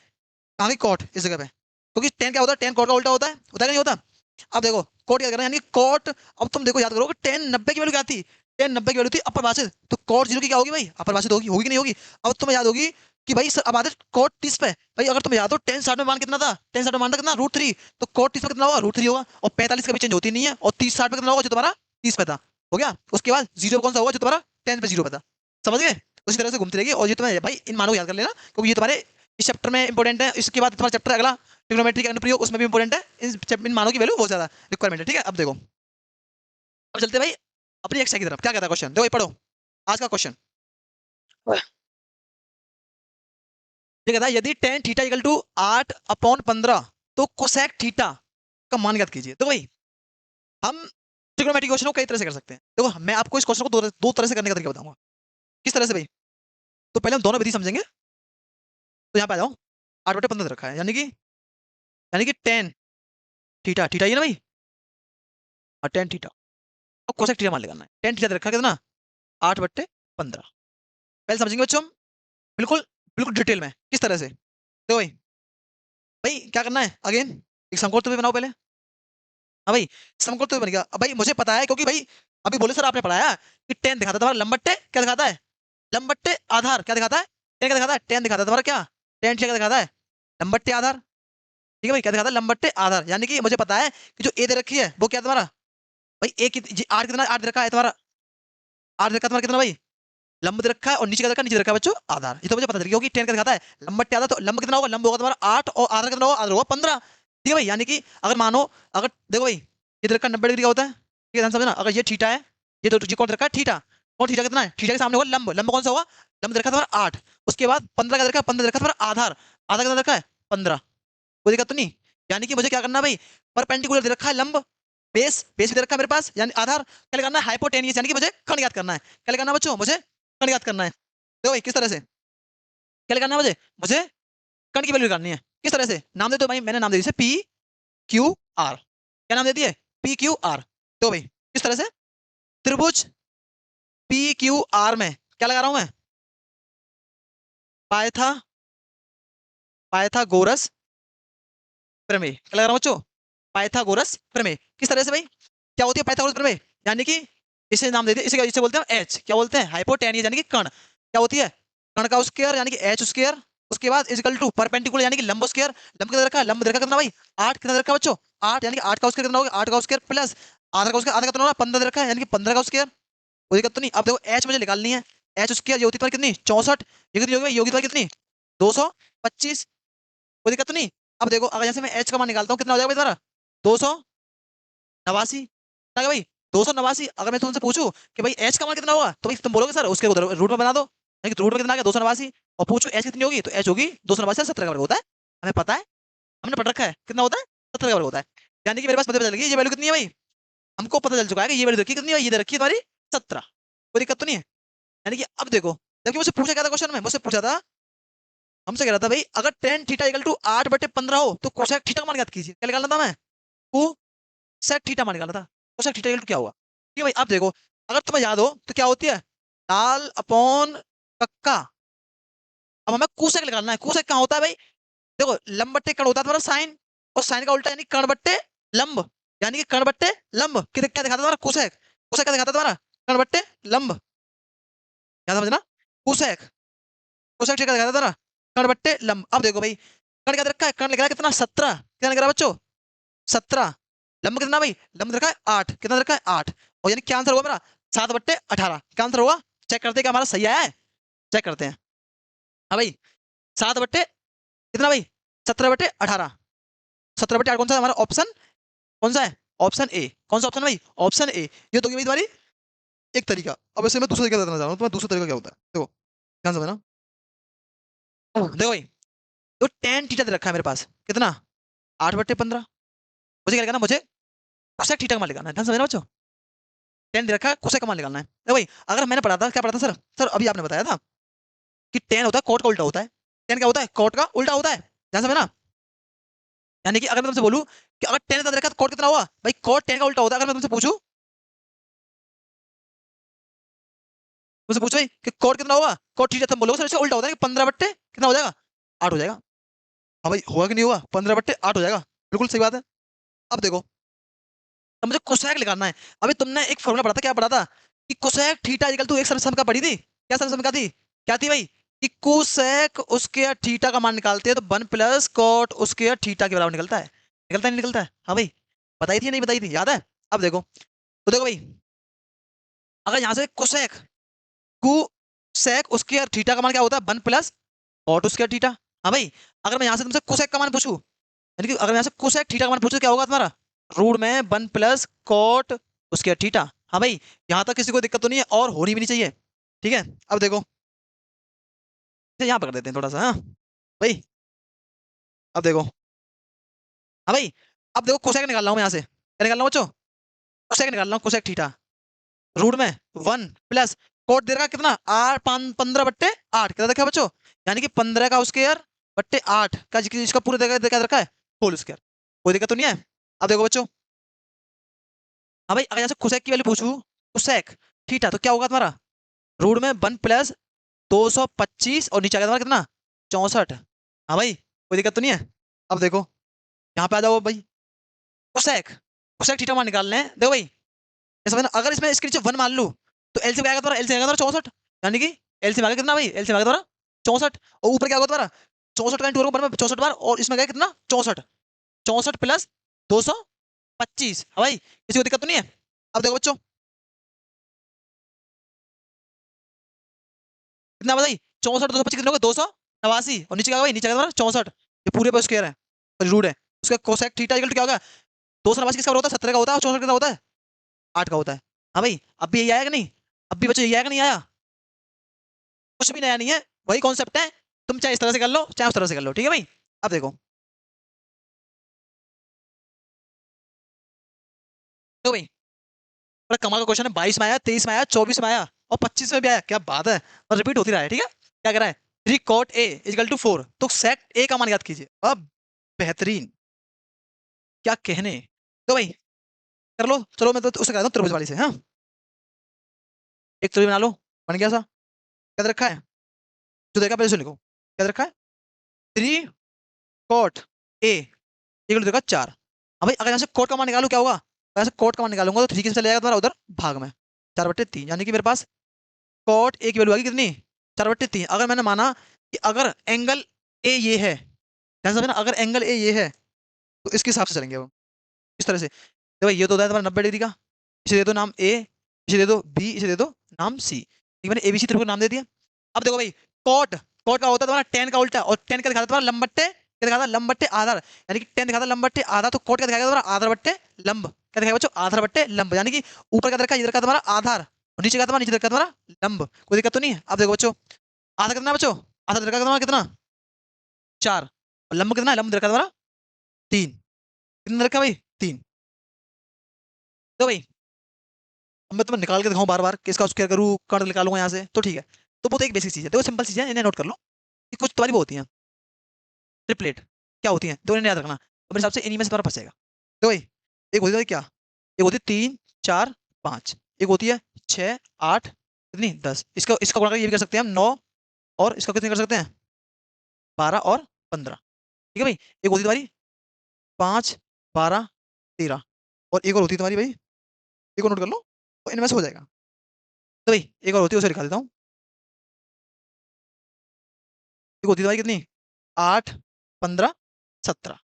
कहाँ की cot इस जगह पे, क्योंकि tan क्या होता है, tan cot का उल्टा होता है कि नहीं होता। अब देखो cot क्या करना है, यानी cot, अब तुम देखो याद करो कि tan 90 की वैल्यू क्या थी, tan 90 की वैल्यू थी अपर भाषित, तो cot 0 की क्या होगी भाई, अपर भाषित होगी, होगी कि नहीं होगी। अब तुम्हें याद होगी कि भाई अब आते cot 30 पे, भाई अगर तुम्हें याद हो tan 60 में मान कितना था, tan 60 में मान था कितना, √3, तो cot 30 में कितना होगा, √3 होगा, और 45 कभी चेंज होती नहीं है, और 30 60 पे कितना होगा, जो तुम्हारा 30 पे था, हो गया। उसके बाद 0 कौन सा होगा, जो तुम्हारा tan पे 0 पे था, समझ गए। उसी तरह से घूमती रहेगी, और ये तुम्हें भाई इन मानों को याद कर लेना, क्योंकि ये तुम्हारे इस चैप्टर में इंपॉर्टेंट है। इसके बाद तुम्हारा चैप्टर अगला ट्रिग्नोमेट्री का अनुप्रयोग, उसमें भी इंपॉर्टेंट है, इन मानों की वैल्यू बहुत ज्यादा रिक्वायरमेंट है। ठीक है, अब देखो, अब चलते हैं भाई अपनी एक्सरसाइज की तरफ। क्या कहता है क्वेश्चन, देखो ये पढ़ो आज का क्वेश्चन। ये कहता है यदि tan थीटा इक्वल टू 8/15 तो कोसेक थीटा का मान ज्ञात कीजिए। तो भाई हम ट्रिग्नोमेट्री क्वेश्चन को कई तरह से कर सकते हैं। देखो मैं आपको इस क्वेश्चन को दो तरह से करने का तरीका बताऊंगा। किस तरह से भाई, तो पहले हम दोनों विधि समझेंगे। तो यहाँ पे आ जाओ, 8/15 रखा है, यानी कि tan थीटा, थीटा ये ना भाई, और tan थीटा और कोसेक थीटा मान लेना है। tan थीटा दे रखा है कितना, 8/15। पहले समझेंगे बच्चों हम, बिल्कुल बिल्कुल डिटेल में, किस तरह से। देखो भाई, भाई क्या करना है, अगेन एक समकोण तो बनाओ पहले। हाँ भाई, समकोण तो बन गया। अब भाई मुझे पता है, क्योंकि भाई अभी बोले सर आपने पढ़ाया कि tan दिखाता है तुम्हारा लंबट्टे, क्या दिखाता है, लंबट्टे आधार, क्या दिखाता है, tan क्या दिखाता है, tan दिखाता है तुम्हारा क्या, tan क्या दिखाता है, लंबट्टे आधार। ठीक है भाई, क्या दिखाता है, लंबट्टे आधार। यानी कि मुझे पता है कि जो ए दे रखी है वो क्या है तुम्हारा, भाई ए की 8 कितना, 8 दे रखा है तुम्हारा, 8 दे रखा है तुम्हारा कितना भाई, लंब दे रखा है, और नीचे क्या दे रखा है, नीचे दे रखा है बच्चों आधार। ये तो मुझे पता चल गया, क्योंकि tan क्या दिखाता है, लंबट्टे आधार, तो लंब कितना होगा, लंब होगा तुम्हारा 8, और आधार कितना होगा, आधार होगा 15। ठीक है भाई, यानी कि अगर मानो, अगर देखो भाई ये दे रखा 90 डिग्री का होता है, ठीक है ध्यान समझना। अगर ये थीटा है, ये कौन दे रखा है, थीटा, और थीटा कितना है, थीटा के सामने होगा लंब, लंब कौन सा होगा, लंब दे रखा है तुम्हारा 8। उसके बाद 15 का दे रखा है, 15 दे रखा है तुम्हारा आधार, आधार कितना दे रखा है, 15, कोई दिक्कत तो नहीं। यानी कि मुझे क्या करना है भाई, परपेंडिकुलर दे रखा है लंब, बेस बेस भी दे रखा है मेरे पास, यानी आधार, क्या लगाना है, हाइपोटेनियस, यानी कि मुझे खंड ज्ञात करना है। क्या लगाना है बच्चों, मुझे खंड ज्ञात करना है। देखो भाई किस तरह से, क्या लगाना है मुझे, मुझे खंड की वैल्यू निकालनी है। किस तरह से, नाम दे दो भाई, मैंने नाम दे दिया पी क्यू आर, क्या नाम दे दिए, पी क्यू आर। तो भाई किस तरह से, त्रिभुज पी क्यू आर में क्या लगा रहा हूं मैं, पायथा पाइथागोरस प्रमेय, क्या लगा रहा हूं बच्चों, पाइथागोरस प्रमेय। किस तरह से भाई, क्या होती है पाइथागोरस प्रमेय, यानी कि इसे नाम दे दिया, इसे बोलते हैं एच, क्या बोलते हैं, हाइपोटेनियस, यानी कि कण, क्या होती है, कण का स्क्वायर यानी कि एच स्क्वायर। उसके बाद इजिकल टू परपेंडिकुलर यानी कि लंब स्क्वायर, लंब कितना रखा है, लंब रखा कितना भाई, 8 कितना रखा है बच्चों, 8, यानी कि 8 का स्क्वायर कितना होगा, 8 का स्क्वायर प्लस आधा का स्क्वायर, आधा कितना होगा, 15 रखा है, यानी कि 15 का स्क्वायर, कोई दिक्कत तो नहीं। अब देखो एच मुझे निकालनी है, एच स्क्वायर ये होती है कितनी, 64, ये कितनी होगी, योगी कितनी, 225, कोई दिक्कत तो नहीं। अब देखो अगर जैसे मैं एच का मान निकालता हूँ, कितना हो जाएगा भाई तुम्हारा, 289, क्या है भाई, 289। अगर मैं तुमसे पूछूं कि भाई एच का मान कितना होगा, तो भाई तुम बोलोगे सर उसके उधर रूट में बना दो, यानी कि रूट में कितना आ गया, 289, और पूछो एच कितनी होगी, तो एच होगी 289 70 का वर्ग होता है, हमें पता है, हमने पढ़ रखा है कितना होता है, 70 का वर्ग होता है। यानी कि मेरे पास पता चल गई ये वैल्यू कितनी है भाई, हमको पता चल चुका है कि ये वैल्यू देखिए कितनी है, ये दे रखी है तुम्हारी 17, कोई दिक्कत तो नहीं है। यानी कि अब देखो, जबकि मुझसे पूछा क्या था क्वेश्चन में, मुझसे पूछा था, हमसे कह रहा था भाई अगर tan थीटा इक्वल टू 8/15 हो तो कोसेक थीटा का मान ज्ञात कीजिए। क्या निकालना था मैं, कोसेक थीटा मान निकालना था। कोसेक थीटा इक्वल टू क्या होगा, ठीक है भाई। अब देखो अगर तुम्हें याद हो तो क्या होती है, लाल अपॉन कक्का। अब हमें कोसेक निकालना है, कोसेक कहाँ होता है भाई, देखो लंब बट्टे कण होता है तुम्हारा साइन, और साइन का उल्टा यानी कण बट्टे लंब, यानी कि कण बट्टे लंब, क्या दिखाता है तुम्हारा कोसेक, कोसेक क्या दिखाता है तुम्हारा, कण बट्टे लंब, याद समझना, कोसेक, कोसेक क्या दिखाता है तुम्हारा, कण बट्टे लंब। अब देखो भाई कण क्या रखा है, कण लिख रहा है कितना, 17, कितना लिख रहा है बच्चों, 17, लंब कितना भाई, लंब रखा है 8, कितना रखा है 8, और यानी क्या आंसर होगा मेरा, 7/18, क्या आंसर होगा, चेक करते हैं क्या हमारा सही आया है, चेक करते हैं। हाँ भाई 7 बट्टे कितना भाई, 17/18, 17/8 कौन सा है हमारा ऑप्शन, कौन सा है, ऑप्शन ए, कौन सा ऑप्शन भाई, ऑप्शन ए। ये तो होगी भाई तुम्हारी एक तरीका। अब ऐसे मैं दूसरा तरीका बताना चाह रहा हूँ, तुम्हें दूसरा तरीका क्या होता है, देखो ध्यान से समझना। देखो भाई, तो tan थीटा दे रखा है मेरे पास कितना, 8/15, मुझे क्या लगाना, मुझे कोसेक थीटा का मान लगाना है, ध्यान से समझना बच्चों। टेन दे रखा है, कोसेक का मान निकालना है। देखो भाई अगर मैंने पढ़ा था, क्या पढ़ा था सर? सर अभी आपने बताया था कि टेन होता है कोट का उल्टा होता है। टेन क्या होता है? कोट का उल्टा होता है, ध्यान से ना। यानी कि अगर मैं तुमसे बोलूं कि अगर टेन दे रखा है तो कोट कितना हुआ भाई? कोट टेन का उल्टा होता है। अगर मैं तुमसे पूछूं, मुझसे पूछो भाई कि कोट कितना होगा, कोट थीटा, तुम बोलोगे सर इसका उल्टा होता है कि 15 बट्टे कितना हो जाएगा? 8 हो जाएगा। हाँ भाई हुआ कि नहीं हुआ? 15/8 हो जाएगा, बिल्कुल सही बात है। अब देखो, अब मुझे कोसेक निकालना है। अभी तुमने एक फॉर्मूला पढ़ा था, क्या पढ़ा था? कि कोसेक थीटा इक्वल टू एक सर्वसम का पढ़ी थी, क्या सर्वसम का थी? क्या थी भाई? कि कोसेक उसके थीटा का मान निकालते हैं तो 1 प्लस कोट उसके थीटा के बराबर निकलता है। निकलता है नहीं निकलता है? हाँ भाई, बताई थी या नहीं बताई थी, याद है? अब देखो, तो देखो भाई, अगर यहाँ से कोसेक कोसेक उसके थीटा का मान क्या होता है? 1 प्लस कॉट उसके थीटा। हाँ भाई, अगर मैं यहाँ से तुमसे कोसेक का मान पूछूं, यानी कि अगर मैं यहाँ से कोसेक थीटा का मान पूछूं, तो क्या होगा तुम्हारा? रूट में 1 प्लस कॉट उसके थीटा। हाँ भाई, यहाँ तक किसी को दिक्कत तो नहीं है, और होनी भी नहीं चाहिए। ठीक है, अब देखो, इसे यहाँ पकड़ देते हैं थोड़ा सा, हाँ भाई। अब देखो, हाँ भाई, अब देखो कोसेक निकाल रहा हूँ मैं यहाँ से, क्या निकाल रहा हूँ बच्चों? कोसेक निकाल रहा हूँ, कोसेक थीटा। रूट में 1 प्लस कोट दे रखा कितना? 15/8 कितना देखा बच्चों? यानी कि 15 का स्क्वायर बट्टे 8 का, इसका पूरे देखा रखा है होल स्क्वायर। कोई दिक्कत तो नहीं है? अब देखो बच्चों, हाँ भाई, अगर यहाँ से कोसेक की वैल्यू पूछूं, कोसेक थीटा, तो क्या होगा तुम्हारा? रूट में 1 प्लस 225 और नीचे आ गया तुम्हारा कितना? 64। हाँ भाई, कोई दिक्कत तो नहीं है? अब देखो, यहाँ पे आ जाओ भाई, कोसेक कोसेक थीटा मान निकालने हैं। देखो भाई, ये समझना, अगर इसमें इसके नीचे 1 मान लूं, तो एलसीएम आएगा तुम्हारा, एलसीएम आएगा तुम्हारा 64। यानी कि एलसीएम आएगा कितना भाई? एलसीएम आएगा तुम्हारा 64। और ऊपर क्या होगा तुम्हारा? 64 का इंटू करूंगा ऊपर में 64 बार, और इसमें गया कितना? 64। 64 प्लस 225। हाँ भाई, किसी को दिक्कत तो नहीं है? अब देखो बच्चों, कितना बताइए? 64 225 कितने हो गए? 289। और नीचे क्या होगा भाई? नीचे क्या 64, ये पूरे पर स्क्वायर है, रूट है उसका। कोसेक थीटा इक्वल टू क्या होगा? 289 किसका होता है? 17 का होता है, और 64 कितना होता है? 8 का होता है। हाँ भाई, अब भी यही आया कि नहीं? अब भी बच्चों यही आया कि नहीं आया? कुछ भी नया नहीं है, वही कॉन्सेप्ट है। तुम चाहे इस तरह से कर लो, चाहे उस तरह से कर लो, ठीक है भाई। अब देखो, तो भाई बड़ा कमाल का क्वेश्चन है। 22 में आया, 23 में आया, 24 में आया, और 25 में भी आया। क्या बात है, और रिपीट होती रहा है। ठीक है, क्या कर रहा है? 3 cot A = 4, तो सेक ए का मान याद कीजिए। अब बेहतरीन, क्या कहने। तो भाई कर लो, चलो मैं तो उससे कराता हूँ त्रिभुज वाली से। हाँ, एक त्रिभुज बना लो, बन गया सा। क्या दे रखा है? जो देखा पहले से लिखो, क्या दे रखा है? 3 cot A देखा 4। अब भाई अगर यहाँ से कोट का मान निकालू, क्या होगा? अगर यहाँ से कोट का मान निकालूंगा तो 3 किस चले जाएगा तुम्हारा उधर भाग में, 4/3। यानी कि मेरे पास कॉट ए की वैल्यू आ गई कितनी? 4/3। अगर मैंने माना कि अगर एंगल ए ये है, ध्यान से समझना, अगर एंगल ए ये है, तो इसके हिसाब से चलेंगे वो, इस तरह से। तो भाई ये तो होता है तुम्हारा 90 डिग्री का, इसे दे दो नाम ए, इसे दे दो बी, इसे दे दो नाम सी। ठीक है, मैंने एबीसी त्रिभुज नाम दे दिया। अब देखो भाई, कॉट कॉट का होता है तुम्हारा टेन का उल्टा, और टेन का दिखाता है तुम्हारा लंब बट्टे, क्या दिखाता है? लंब बट्टे आधार। यानी कि टेन दिखाता है लंब बट्टे आधा, तो कॉट का दिखाएगा तुम्हारा आधार बट्टे लंब। क्या दिखाएगा बच्चों? आधार बट्टे लंब। यानी कि ऊपर का रखा, इधर का तुम्हारा आधार, और नीचे का तुम्हारा, नीचे का तुम्हारा लंब। कोई दिक्कत तो नहीं है? अब देखो बच्चों, आधा कितना है बच्चों? आधा दरका तुम्हारा कितना? 4। और लंब कितना है? लंब दरका तुम्हारा 3। कितना दरका भाई? 3। तो भाई अब मैं तुम्हें निकाल के दिखाऊं बार बार कि इसका स्क्वायर करूँ, कर्ण निकालूंगा यहाँ से, तो ठीक है। तो वो तो एक बेसिक चीज है, देखो सिंपल चीज है, इन्हें नोट कर लो। कि कुछ तुम्हारी वो होती हैं ट्रिपलेट, क्या होती हैं, तो इन्हें याद रखना, तो मेरे हिसाब से इन्हीं में से तुम्हारा फंसेगा। तो भाई एक होती है क्या? एक होती है 3 4 5, एक होती है 6 8, कितनी 10। इसका इसका गुणा करके ये भी कर सकते हैं हम 9, और इसका कितने कर सकते हैं? 12 और 15। ठीक है भाई, एक होती है तुम्हारी 5 12 13, और एक और होती है तुम्हारी भाई, एक और नोट कर लो, तो इनमें से हो जाएगा। तो भाई एक और होती है, उसे दिखा देता हूँ। एक होती है तुम्हारी कितनी? 8 15 17।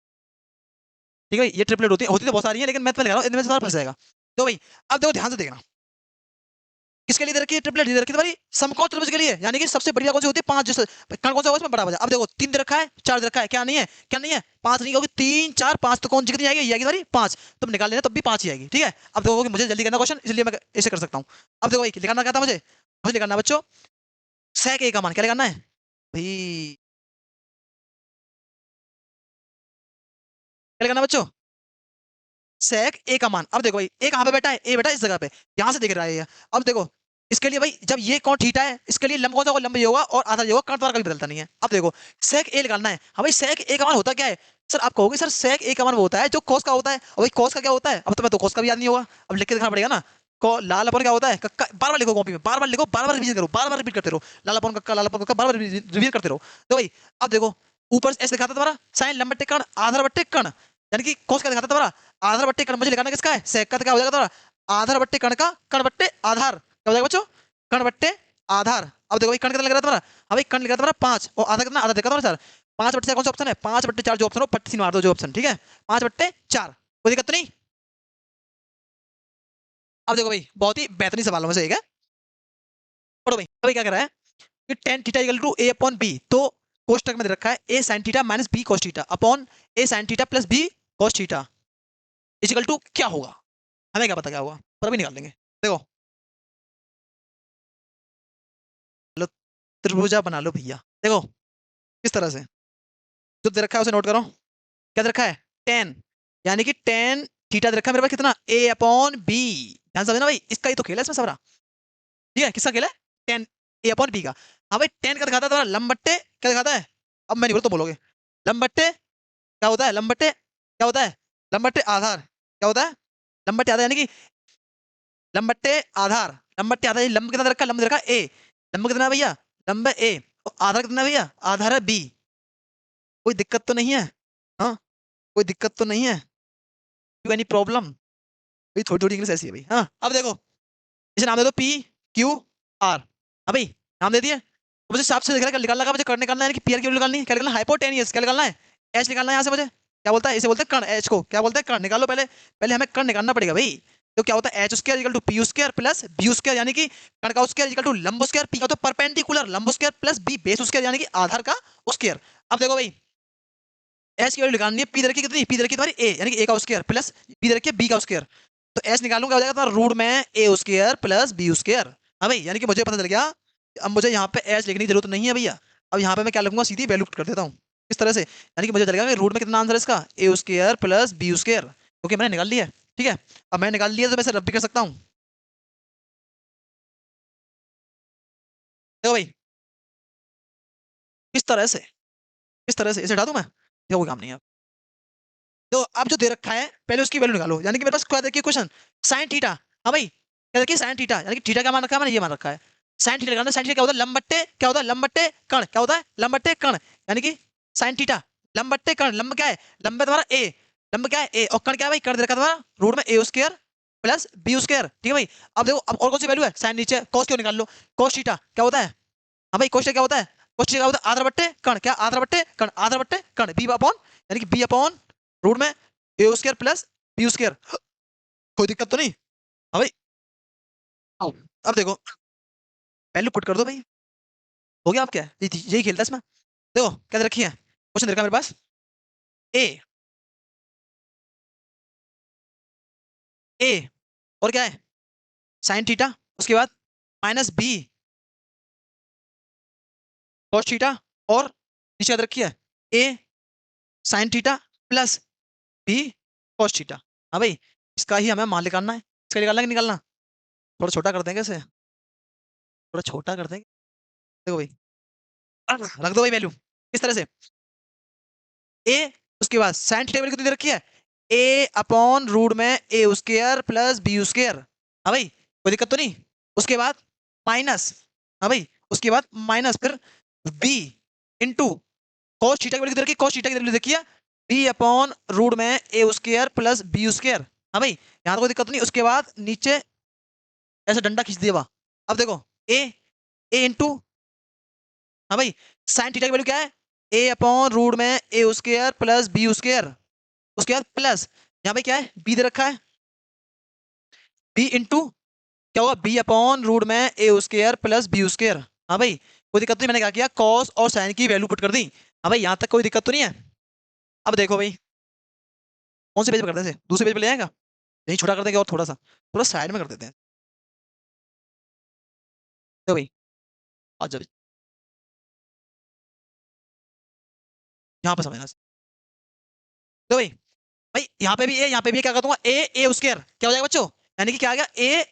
ठीक है भाई, ये ट्रिपलेट होती है तो बहुत सारी है, लेकिन मैं तुम्हें लगा रहा हूँ इनमें से तुम्हारा फंस जाएगा। तो भाई अब देखो, ध्यान से देखना, किसके लिए दे रखी है ट्रिपलेट? दे रखी है तुम्हारी समकोण त्रिभुज के लिए। यानी कि सबसे बढ़िया कौन सी होती है? 5 जैसे कण कौन सा होगा इसमें? बड़ा बजा। अब देखो 3 दे रखा है, 4 दे रखा है, क्या नहीं है? क्या नहीं है? 5 नहीं होगी, 3 4 5, तो कौन सी कितनी आएगी? ये आएगी तुम्हारी 5। तुम निकाल लेना, तब भी 5 ही आएगी। ठीक है, अब देखो कि मुझे जल्दी करना क्वेश्चन, इसलिए मैं ऐसे कर सकता हूँ। अब देखो भाई, निकालना क्या था मुझे? मुझे निकालना है बच्चों sec a का मान। क्या निकालना है भाई? क्या निकालना है बच्चों? सेक ए का मान, अब देखो भाई ए कहाँ पे बैठा है, ए बैठा है इस जगह पे, यहाँ से दिख रहा है ये। अब देखो इसके लिए भाई जब ये कोण थीटा है, इसके लिए लंब कौन सा होगा, लंब ये होगा, और आधा ये होगा, कर्ण द्वारा कभी बदलता नहीं है। अब देखो सेक ए निकालना है, हाँ भाई सेक ए का मान होता क्या है। सर आप कहोगे सर सेक ए का मान वो होता है जो कोस का होता है, और भाई कोस का क्या होता है, अब तुम्हें तो कोस का भी याद नहीं होगा, अब लिख के दिखाना पड़ेगा ना। को लाल अपन क्या होता है कक्का, बार बार लिखो कॉपी में, बार बार लिखो, बार बार रिवीजन करो, बार बार रिपीट करते रहो, लाल अपन कक्का, लाल अपन कक्का, बार बार रिवीजन करते रहो। तो भाई अब देखो ऊपर ऐसे दिखाता तुम्हारा साइन लंब बट्टे कर्ण, आधार बट्टे कर्ण, यानी कि कोस का दिखाता तुम्हारा आधार बट्टे कर्ण, मुझे लिखाना किसका है, सेक का, तो क्या हो जाएगा तुम्हारा आधार बट्टे कर्ण का, कर्ण बट्टे आधार, क्या हो जाएगा बच्चों, कर्ण बट्टे आधार। अब देखो भाई कर्ण कितना लग रहा है तुम्हारा, हाँ भाई कर्ण लग रहा है तुम्हारा 5, और आधा कितना, आधा देखा तुम्हारा 4, 5/4 कौन सा ऑप्शन है, 5/4 जो ऑप्शन हो पट्टी मार दो जो ऑप्शन, ठीक है 5/4, कोई दिक्कत तो नहीं। अब देखो भाई बहुत ही बेहतरीन सवालों में से एक है, पढ़ो भाई। अभी क्या कर रहा है कि tan theta equal to a upon b, तो कोष्टक में दे रखा है a sine theta minus b cos theta upon a sine theta plus b cos theta equal to क्या होगा, हमें क्या पता क्या होगा, पर अभी निकाल लेंगे। देखो लो त्रिभुजा बना लो भैया, देखो किस तरह से, जो दे रखा है उसे नोट करो, क्या दे रखा है टेन, यानी कि टेन थीटा दे रखा है मेरे पास कितना ए अपॉन बी, ध्यान से समझना भाई, इसका ही तो खेल है इसमें सबरा, ठीक है किसका खेल है, टेन ए अपॉन बी का। हाँ भाई टेन का दिखाता है तुम्हारा लंब बट्टे, क्या दिखाता है, अब मैं नहीं बोल तो बोलोगे, लंब बट्टे क्या होता है, लंब बट्टे क्या होता है, लंब बट्टे आधार, क्या होता है लंब बट्टे आधार, यानी कि लंब बट्टे आधार, लंब बट्टे आधार, लंब कितना दे रखा है, लंब दे रखा है ए, लंब कितना है भैया, लंब है ए, और आधार कितना है भैया, आधार है बी, कोई दिक्कत तो नहीं है, हाँ कोई दिक्कत तो नहीं है, एनी प्रॉब्लम, भाई थोड़ी थोड़ी इंग्लिश ऐसी है भाई, हाँ अब देखो इसे नाम दे दो पी क्यू आर, हाँ भाई नाम दे दिए, तो मुझे साफ से दिख रहा है निकालना का, मुझे करने निकालना है कि पी आर क्यू निकालनी है, क्या निकालना है हाइपोटेनियस, क्या निकालना है एच निकालना है यहाँ से मुझे, क्या बोलता है इसे बोलते हैं कर्ण, एच को क्या बोलते हैं कर्ण, निकालो पहले, पहले हमें कर्ण निकालना पड़ेगा भाई। तो क्या होता है h square equal to p square plus b square, यानी कि कर्ण का स्क्वायर इक्वल टू लंब स्क्वायर, पी का तो परपेंडिकुलर लंब square plus b base square, यानी कि आधार का स्क्वायर। अब देखो भाई एच की वैल्यू निकालनी है, पी दे रखी कितनी, पी दे रखी तुम्हारी ए, यानी कि ए का स्क्वायर प्लस बी दे रखी है बी का स्क्वायर, तो एच निकालूंगा हो जाएगा तुम्हारा रूट में ए स्क्वायर प्लस बी स्क्वायर। हाँ भाई यानी कि मुझे पता चल गया, अब मुझे यहाँ पे एच लिखने की जरूरत नहीं है भैया, अब यहाँ पे मैं क्या लिखूंगा, सीधी वैल्यू पुट कर देता हूँ इस तरह से, यानी कि मुझे चल गया रूट में कितना आंसर है इसका, ए स्क्वायर प्लस बी स्क्वायर, क्योंकि मैंने निकाल लिया है, ठीक है। अब मैंने निकाल लिया तो मैं इसे रब भी कर सकता हूँ, देखो भाई किस तरह से, किस तरह से इसे हटा दूं मैं, ये कोई काम नहीं है। तो अब जो दे रखा है पहले उसकी वैल्यू निकालो, यानी कि मेरे पास क्या देखिए क्वेश्चन साइन थीटा, हाँ भाई क्या देखिए साइन थीटा, यानी कि थीटा क्या मान रखा है मैंने, ये मान रखा है साइन थीटा करना, साइन थीटा क्या होता है लंब बट्टे, क्या होता है लंब बट्टे कर्ण, क्या होता है लंब बट्टे कर्ण, यानी कि साइन थीटा लंब बट्टे कर्ण, लंब क्या है, लंब है तुम्हारा ए, लंब क्या है ए, और कर्ण क्या है भाई, कर्ण दे रखा है तुम्हारा रूट में ए स्क्वायर प्लस बी स्क्वायर, ठीक है भाई। अब देखो अब और कौन सी वैल्यू है, साइन नीचे कॉस क्यों निकाल लो, कॉस थीटा क्या होता है, हाँ भाई कॉस थीटा क्या होता है, कॉस थीटा क्या होता है आधार बट्टे कर्ण, क्या आधार बट्टे कर्ण, आधार बट्टे कर्ण बी अपॉन, यानी कि बी अपॉन रूट में ए स्क्वायर प्लस बी स्क्वायर, कोई दिक्कत तो नहीं, हाँ भाई। आओ। अब देखो वैल्यू पुट कर दो भाई, हो गया, आप क्या यही खेलता है इसमें, देखो क्या दे रखी है क्वेश्चन दे रखा है मेरे पास ए, ए और क्या है साइन थीटा, उसके बाद माइनस बी कॉस थीटा, और नीचे याद रखी है a sine theta plus b cos theta, हाँ भाई इसका ही हमें मान निकालना है, इसका निकालना है कि निकालना, थोड़ा छोटा कर देंगे इसे, थोड़ा छोटा कर देंगे, देखो भाई रख दो भाई वैल्यू इस तरह से ए, उसके बाद साइन थीटा वैल्यू कितनी दे रखी है ए अपॉन रूट में ए स्क्वायर प्लस बी स्क्वायर, हाँ भाई कोई दिक्कत तो नहीं, उसके बाद माइनस, हाँ भाई उसके बाद माइनस फिर बी इंटू कॉस थीटा की वैल्यू कितनी रखी, कॉस थीटा की वैल्यू देखिए बी अपॉन रूट में ए स्क्वायर प्लस बी स्क्वायर, हाँ भाई यहाँ तो कोई दिक्कत नहीं, उसके बाद नीचे ऐसे डंडा खींच दिया, अब देखो ए, ए इंटू, हाँ भाई साइन थीटा की वैल्यू क्या है ए अपॉन रूट में ए स्क्वायर प्लस बी स्क्वायर, उसके बाद प्लस यहाँ पे क्या है बी दे रखा है बी इंटू क्या होगा बी अपॉन रूट में ए स्क्वायर प्लस बी स्क्वायर, हाँ भाई कोई दिक्कत नहीं, मैंने क्या किया कॉस और साइन की वैल्यू पुट कर दी, हाँ भाई यहाँ तक कोई दिक्कत तो नहीं है। अब देखो भाई कौन से पेज पे करते हैं, दूसरे पेज पे ले आएगा, यही छोटा कर देंगे और थोड़ा साइड में कर देते हैं, तो भाई आज जब यहाँ पे समझना, तो भाई भाई यहाँ पे भी ए, यहाँ पे भी क्या कर दूंगा, ए स्क्वायर क्या हो जाएगा बच्चों, यानी कि क्या आ गया ए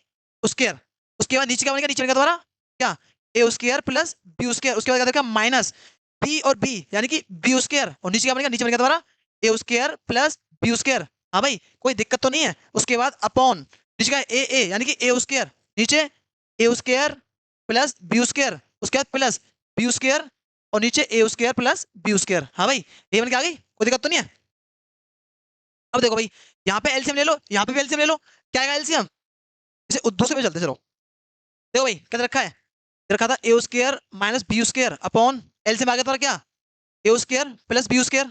स्क्वायर। उसके बाद नीचे क्या बनेगा, नीचे बनेगा तुम्हारा क्या, a square plus b square, उसके बाद क्या माइनस बी और बी यानी कि बी स्क्वायर, और नीचे क्या बनेगा, नीचे बनेगा तुम्हारा ए स्क्वायर प्लस बी स्क्वायर। हाँ भाई कोई दिक्कत तो नहीं है। उसके बाद अपॉन नीचे का ए यानी कि ए स्क्वायर, नीचे ए स्क्वायर प्लस बी स्क्वायर, उसके बाद प्लस बी स्क्वायर, और नीचे ए स्क्वायर प्लस बी स्क्वायर। हाँ भाई ये बन के आ गई, कोई दिक्कत तो नहीं है। अब देखो भाई, यहाँ पे एलसीएम ले लो, यहाँ पे भी एलसीएम ले लो, क्या आएगा एलसीएम, इसे दूसरे पे चलते चलो। देखो भाई क्या रखा है, रखा था a square minus b square upon LCM आ गया तुम्हारा क्या, a square plus b square.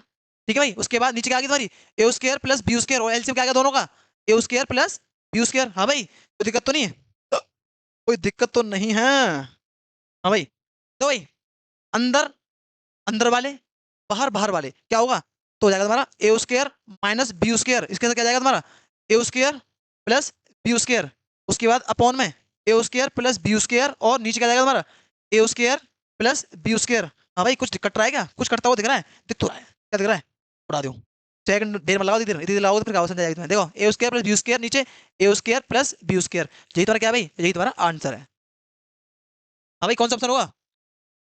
ठीक है भाई, उसके बाद नीचे क्या आ गई तुम्हारी ए स्क्वायर प्लस बी स्क्वायर, और एलसीएम क्या आ गया दोनों का, ए स्क्वायर प्लस बी स्क्वायर। हाँ भाई कोई दिक्कत तो नहीं है, कोई दिक्कत तो नहीं है। हाँ भाई तो भाई अंदर अंदर वाले बाहर बाहर वाले क्या होगा, तो हो जाएगा तुम्हारा ए स्क्वायर माइनस बी स्क्वायर, इसके साथ क्या जाएगा तुम्हारा ए स्क्वायर प्लस बी स्क्वायर, उसके बाद अपॉन में ए स्क्वायर प्लस बी स्क्वायर, और नीचे क्या जाएगा तुम्हारा ए स्क्वायर प्लस बी स्क्वायर। हाँ भाई कुछ कट रहा है क्या, कुछ कटता हुआ दिख रहा है, दिख तो रहा है, क्या दिख रहा है, उड़ा दूँ सेकंड देर में लगाओ, इधर इधर लगाओ तो फिर गाँव समझ जाएगी तुम्हें। देखो ए स्क्वायर प्लस बी स्क्वायर, नीचे ए स्क्वायर प्लस बी स्क्वायर, यही तुम्हारा क्या भाई, यही तुम्हारा आंसर है। हाँ भाई कौन सा ऑप्शन होगा,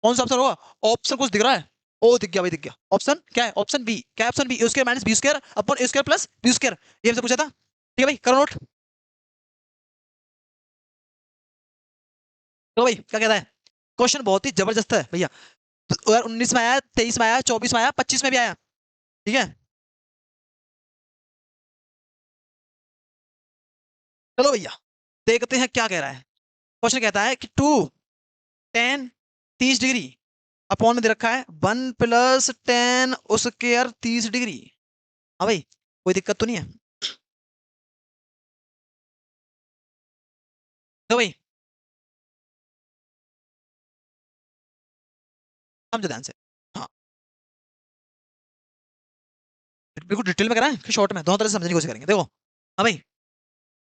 कौन सा ऑप्शन होगा, ऑप्शन कुछ दिख रहा है, ओ दिख गया भाई, दिख गया ऑप्शन क्या है, ऑप्शन बी, क्या है option b, a square minus b square upon a square plus b square, ये हमसे पूछा था। ठीक है भाई करो नोट। तो भाई क्या कहता है, क्वेश्चन बहुत ही जबरदस्त है भैया, 2019 में आया, 23 में आया, 24 में आया, 25 में भी आया। ठीक है चलो भैया देखते हैं क्या कह रहा है। क्वेश्चन कहता है कि 2 tan 30 डिग्री अपॉन में दे रखा है 1 + tan स्क्वायर 30 डिग्री। हाँ भाई कोई दिक्कत तो नहीं है। तो भाई समझो ध्यान से, हाँ बिल्कुल डिटेल में करा है, शॉर्ट में दोनों तरह से समझने की कोशिश करेंगे। देखो हाँ भाई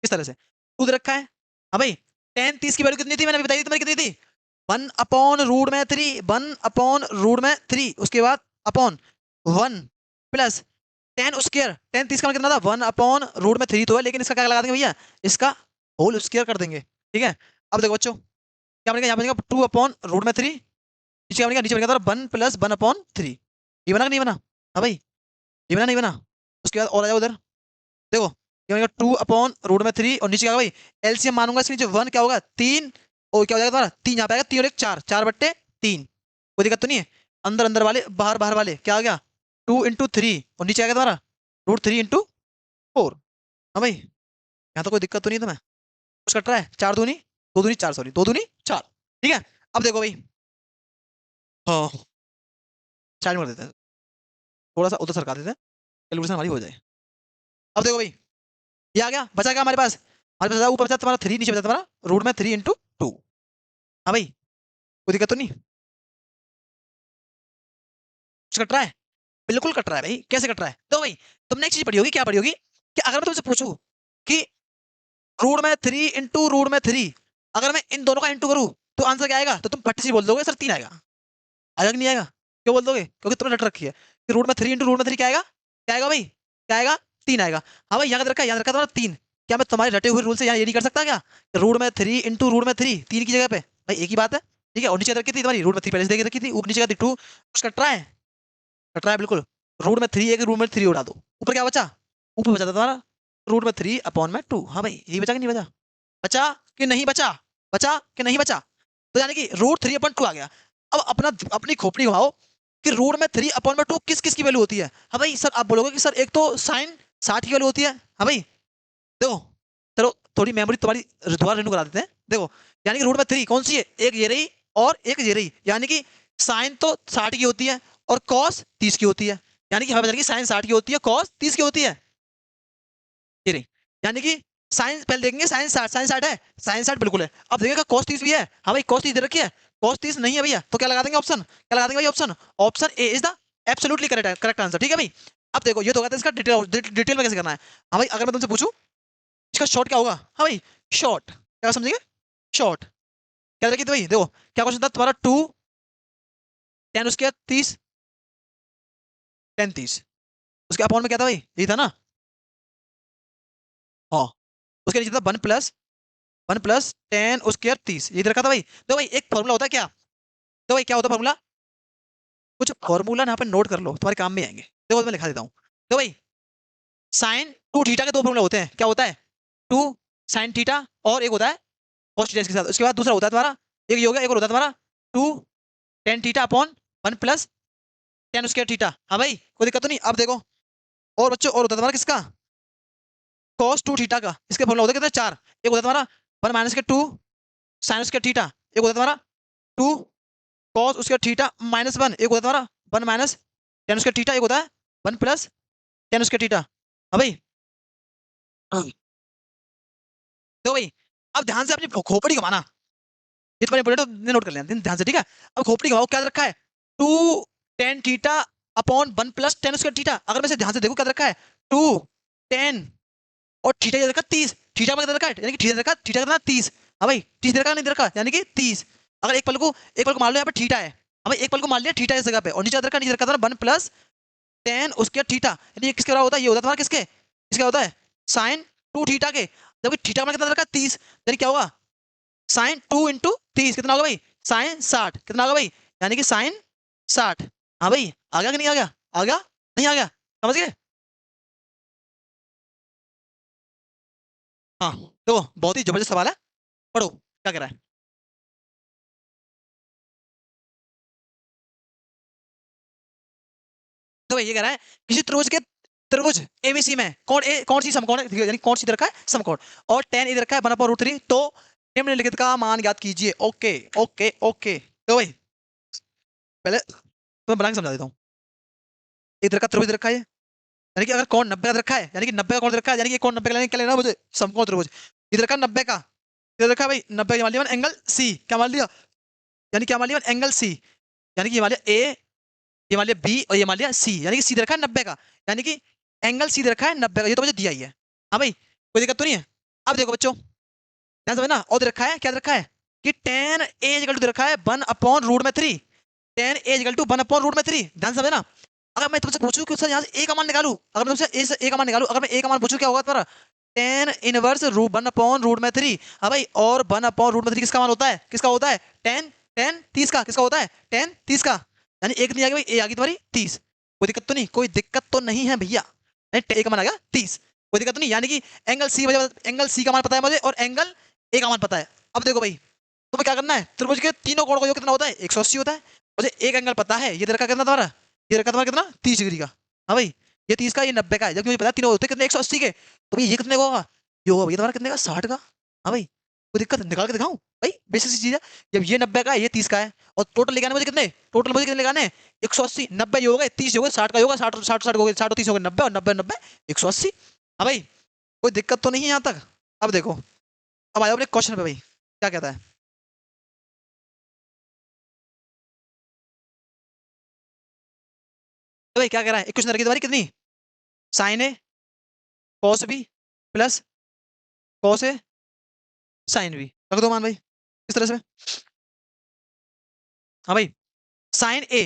किस तरह से, टू दे रखा है। हाँ भाई टेन 30 की वैल्यू कितनी थी, मैंने अभी बताई थी तुम्हारी कितनी थी, 1/√3, 1/√3, उसके बाद अपॉन 1 + tan स्क्वायर, टेन 30 का मतलब कितना था, 1/√3 तो है, लेकिन इसका क्या लगा देंगे भैया, इसका होल स्क्वायर कर देंगे। ठीक है अब देखो बच्चों क्या बनेगा, यहाँ बनेगा 2/√3, नीचे क्या बनेगा, नीचे बनेगा 1 + 1/3। ये बना कि नहीं बना, हाँ भाई ये बना नहीं बना, उसके बाद और आ जाओ उधर। देखो ये बनेगा 2/√3, और नीचे क्या होगा भाई, एलसीएम मानूंगा इसके नीचे, 1 क्या होगा 3, और क्या हो जाएगा तुम्हारा 3, यहाँ पे आएगा 3 और 1 4, 4/3, कोई दिक्कत तो नहीं है। अंदर अंदर वाले बाहर बाहर वाले क्या आ गया, 2 × 3, और नीचे आ गया तुम्हारा √3 × 4। हाँ भाई यहाँ तो कोई दिक्कत तो नहीं है तुम्हें, कुछ कट रहा है, 4 दूनी 4, सॉरी 2 दूनी 4। ठीक है अब देखो भाई, हाँ साइड में कर देते हैं, थोड़ा सा उधर सरका देते हैं, कैलकुलेशन हमारी हो जाए। अब देखो भाई ये आ गया, बचा क्या हमारे पास, हमारे पास ऊपर बचा तुम्हारा 3, नीचे बचा तुम्हारा √3 × 2। हाँ भाई कोई दिक्कत तो नहीं, कुछ कट रहा है, बिल्कुल कट रहा है भाई, कैसे कट रहा है, तो भाई तुमने एक चीज पढ़ी होगी, क्या पढ़ी होगी, कि अगर मैं तुमसे पूछूं कि √3 × √3, अगर मैं इन दोनों का इंटू करूं तो आंसर क्या आएगा, तो तुम फट से बोल दोगे सर 3 आएगा, आएगा कि नहीं आएगा, क्यों बोल दोगे, क्योंकि तुमने रट रखी है कि √3 × √3 क्या आएगा, क्या आएगा भाई, क्या आएगा 3 आएगा। हाँ भाई याद रखा, याद रखा तुम्हारा 3, क्या मैं तुम्हारे रटे हुए रूल से यहाँ ये नहीं कर सकता क्या, √3 × √3, 3 की जगह पे भाई एक ही बात है। ठीक है, और नीचे रखी थी तुम्हारी √3 पहले से देके रखी थी, ऊपर नीचे का 2 कुछ कट रहा है, कट रहा है बिल्कुल, √3 एक √3 उड़ा दो, ऊपर क्या बचा, ऊपर बचा था तुम्हारा √3/2। हाँ भाई यही बचा कि नहीं बचा, बचा कि नहीं बचा, बचा कि नहीं बचा, तो यानी कि √3/2 आ गया। अब अपना अपनी खोपड़ी घुमाओ कि √3/2 किस किस की वैल्यू होती है। हाँ भाई सर आप बोलोगे कि सर एक तो साइन 60 की वैल्यू होती है। हाँ भाई देखो चलो थोड़ी मेमोरी तुम्हारी दोबारा रिन्यू करा देते हैं। देखो यानी कि √3 कौन सी है, एक ये रही और एक ये रही, यानी कि साइन तो 60 की होती है और कॉस 30 की होती है, यानी कि हमें पता है कि साइन 60 की होती है, कॉस 30 की होती है, ये रही, यानी कि साइन पहले देखेंगे, साइन 60 है, साइन 60 बिल्कुल है। अब देखेगा कॉस 30 भी है, हाँ भाई कॉस 30 दे रखी है, कॉस 30 नहीं है भैया, तो क्या लगा देंगे ऑप्शन, क्या लगा देंगे भाई option, option A is the absolutely correct correct answer. ठीक है भाई अब देखो ये तो होगा, इसका डिटेल में कैसे करना है। हाँ भाई अगर मैं तुमसे पूछूं इसका शॉर्ट क्या होगा, हाँ भाई शॉर्ट क्या समझेंगे, शॉर्ट क्या रखी थी भाई, देखो क्या क्वेश्चन था तुम्हारा, 2 tan स्क्वायर 30, tan 30, उसके अपॉन में क्या था भाई, यही था ना, हाँ, उसके नीचे था 1 + 10² 30, ये रखा था भाई। तो भाई एक फॉर्मूला होता है क्या, तो भाई क्या होता है फॉर्मूला, कुछ फॉर्मूला यहाँ पे नोट कर लो, तुम्हारे काम में आएंगे। देखो मैं लिखा देता हूँ। तो भाई sin 2 थीटा के दो फॉर्मूला होते हैं, क्या होता है, 2 sin थीटा, और एक होता है cos थीटा इसके साथ। उसके बाद दूसरा होता है तुम्हारा, एक ये हो गया, एक और होता है तुम्हारा 2 tan थीटा अपॉन 1 + 10² थीटा। हाँ भाई कोई दिक्कत तो नहीं। अब देखो और बच्चों, और होता है तुम्हारा किसका, cos 2 थीटा का, इसके फॉर्मूला होता है कितने, 4। एक होता है तुम्हारा 1 - 2 sin² थीटा, एक होता है तुम्हारा 2 cos²थीटा -1, एक होता है तुम्हारा 1 - tan²थीटा, एक होता है 1 + tan²थीटा। हाँ भाई। तो भाई अब ध्यान से अपनी खोपड़ी घुमाना, ये तुम्हारे इंपोर्टेंट नोट कर लेना ध्यान से, ठीक है। अब खोपड़ी घुमाओ, क्या रखा है, 2 tan थीटा अपॉन 1 + 10² थीटा। अगर मैं से ध्यान से देखो क्या रखा है, 2 tan और थीटा ये रखा 30, थीटा पर रखा है यानी कि थीटा रखा, थीटा कितना 30। हाँ भाई 30 रखा नहीं रखा, यानी कि 30। अगर एक पल को मान लो यहाँ पे थीटा है, हाँ भाई एक पल को मान लिया थीटा इस जगह पे, और नीचे रखा था 1 + 10 उसके थीटा, यानी ये किसके बराबर होता है, ये होता है तुम्हारा किसके, इसका होता है sin 2 थीटा के। जबकि थीटा में कितना रखा 30, यानी क्या होगा sin 2 × 30 कितना होगा भाई, sin 60 कितना होगा भाई, यानी कि sin 60। हाँ भाई आ गया कि नहीं आ गया, आ गया नहीं आ गया, समझ गए। हाँ तो बहुत ही जबरदस्त सवाल है, पढ़ो क्या कह रहा है। तो भाई ये कह रहा है किसी त्रिभुज एबीसी में कौन सी समकोण है, यानी कौन सी इधर का है समकोण, और tan इधर का है 1/√3, तो निम्नलिखित का मान ज्ञात कीजिए। Okay okay okay. तो भाई पहले तो मैं बना के समझा देता हूँ। इधर का त्रिभुज रखा है, यानी कि अगर कोण 90 का रखा है, यानी कि 90 का कोण रखा है, यानी कि कोण 90 का लेने क्या लेना है मुझे, समकोण त्रिभुज। इधर का 90 का, इधर रखा है भाई 90 मान लिया एंगल सी, क्या मान लिया, यानी क्या मान लिया एंगल सी, यानी कि ये मान लिया ए, ये मान लिया बी, और ये मान लिया सी, यानी कि सी रखा है 90 का, यानी कि एंगल सी रखा है 90 का, ये तो मुझे दिया ही है। हाँ भाई कोई दिक्कत तो नहीं है। अब देखो बच्चों ध्यान समझना, और दे रखा है क्या दे रखा है कि tan a = रखा है 1/√3, tan a = 1/√3, ध्यान समझना। अगर मैं तुमसे पूछूं कि सर यहाँ से a का मान निकालू, अगर मैं तुमसे a का मान निकालू, अगर मैं a का मान पूछूं क्या होगा तुम्हारा, tan 1 √ 1/√3। हाँ भाई, और 1/√3 किसका मान होता है, किसका होता है, tan tan 30 का, किसका होता है tan 30 का, यानी एक नहीं आ गया भाई, a आ गई तुम्हारी 30। कोई दिक्कत तो नहीं, कोई दिक्कत तो नहीं है भैया, a का मान आ गया 30, कोई दिक्कत तो नहीं। यानी कि एंगल सी का मान पता है मुझे, और एंगल ए का मान पता है। अब देखो भाई तुम्हें क्या करना है, त्रिभुज के तीनों कोण का योग कितना होता है, 180 होता है। मुझे एक एंगल पता है, ये रखा कितना तुम्हारा, ये रखा तुम्हारा कितना 30 डिग्री का। हाँ भाई ये 30 का, ये 90 का है, जबकि मुझे पता है तीनों होते हैं कितने 180 के, तो भाई ये कितने का होगा, ये होगा भैया तुम्हारा कितने का 60 का। हाँ भाई कोई दिक्कत निकाल के दिखाऊं भाई, बेसिक सी चीज है। जब ये 90 का है, ये 30 का है, और टोटल लगाने मुझे कितने, टोटल मुझे कितने लगाने, 180, 90 ये हो गए, 30 हो गए, 60 का होगा, 60 60 60 हो गए, 60 और 30 हो गए 90, और 90 90 180। हाँ भाई कोई दिक्कत तो नहीं है यहाँ तक। अब देखो, अब आया अपने क्वेश्चन पे भाई, क्या कहता है। तो भाई क्या कह रहा है, इक्वेशन रखी तुम्हारी कितनी, sin A cos B plus cos A sin B, रख दो मान भाई इस तरह से। हाँ भाई sin A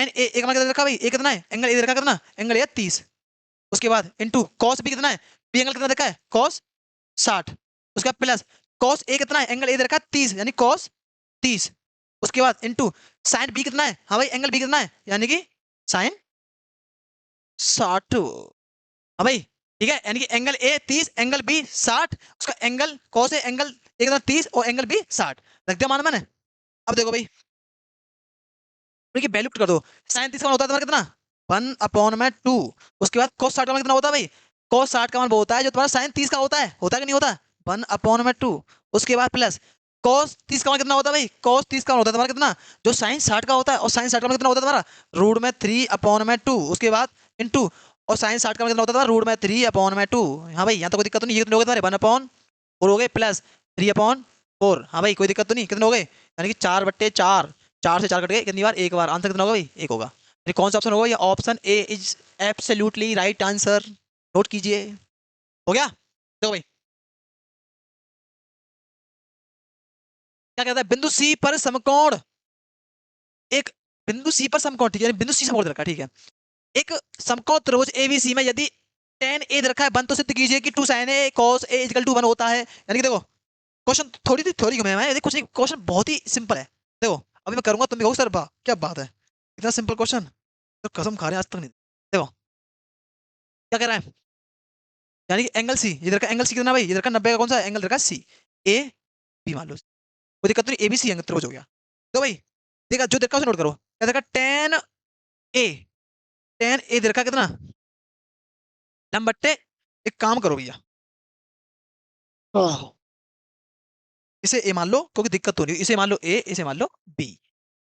एक मान कितना रखा भाई, ए कितना है, एंगल ए रखा कितना, एंगल ए 30। उसके बाद इनटू cos B कितना है, बी एंगल कितना रखा है cos 60। उसके बाद प्लस cos A कितना है, एंगल ए रखा है 30, यानी cos 30। उसके बाद इनटू sin B कितना है, हाँ भाई एंगल B कितना है, यानी कि sin 60। हाँ भाई ठीक है, यानी कि एंगल ए 30, एंगल बी 60, उसका एंगल कौन से एंगल एक 30 और एंगल बी 60, रख दिया माना मैंने। अब देखो भाई वैल्यू कर दो, साइन 30 का मान होता है तुम्हारा कितना 1/2। उसके बाद cos 60 का मान कितना होता है भाई, cos 60 का मान वो होता है जो तुम्हारा साइन 30 का होता है कि नहीं होता, 1/2। उसके बाद प्लस cos 30 का मान कितना होता है भाई, cos 30 का मान होता है तुम्हारा कितना, जो साइन 60 का होता है, और साइन 60 का मान कितना होता है तुम्हारा √3/2। उसके बाद इंटू, और साइन 60 का मान कितना होता है तुम्हारा √3/2। हाँ भाई यहाँ तो कोई दिक्कत तो नहीं, ये कितने हो गए तुम्हारे 1/4 हो गए, प्लस 3/4। हाँ भाई कोई दिक्कत तो नहीं, कितने हो गए, यानी कि 4/4, 4 से 4 कट गए कितनी बार, एक बार। आंसर कितना होगा भाई, एक होगा। यानी कौन सा ऑप्शन होगा, ये option A is absolutely right answer, note कीजिए। हो गया, देखो भाई क्या कहता है, बिंदु सी पर समकोण, एक बिंदु सी पर समकोण, ठीक है, बिंदु सी समकोण रखा, ठीक है। एक समकोण त्रिभुज एबीसी में यदि टेन ए दे रखा है 1 तो सिद्ध कीजिए कि 2 sin a cos a equal to 1 होता है। यानी कि देखो क्वेश्चन थोड़ी घुमे हुए हैं, कुछ नहीं, क्वेश्चन बहुत ही सिंपल है। देखो अभी मैं करूंगा, तुम भी कहोगे सर वाह क्या बात है, इतना सिंपल क्वेश्चन तो कसम खा रहे हैं आज तक नहीं। देखो क्या कह रहा है, यानी कि एंगल सी, इधर का एंगल सी कितना भाई, इधर का 90 का कौन सा एंगल रखा सी, ए बी मान लो, कोई दिक्कत नहीं, ए बी सी एंगल त्रिभुज हो गया। तो भाई देखा जो देखा उसे नोट करो, क्या देखा टेन ए, टेन ए दे रखा कितना लंबट्टे, एक काम करो भैया इसे ए मान लो क्योंकि दिक्कत तो नहीं, इसे मान लो ए, इसे मान लो बी।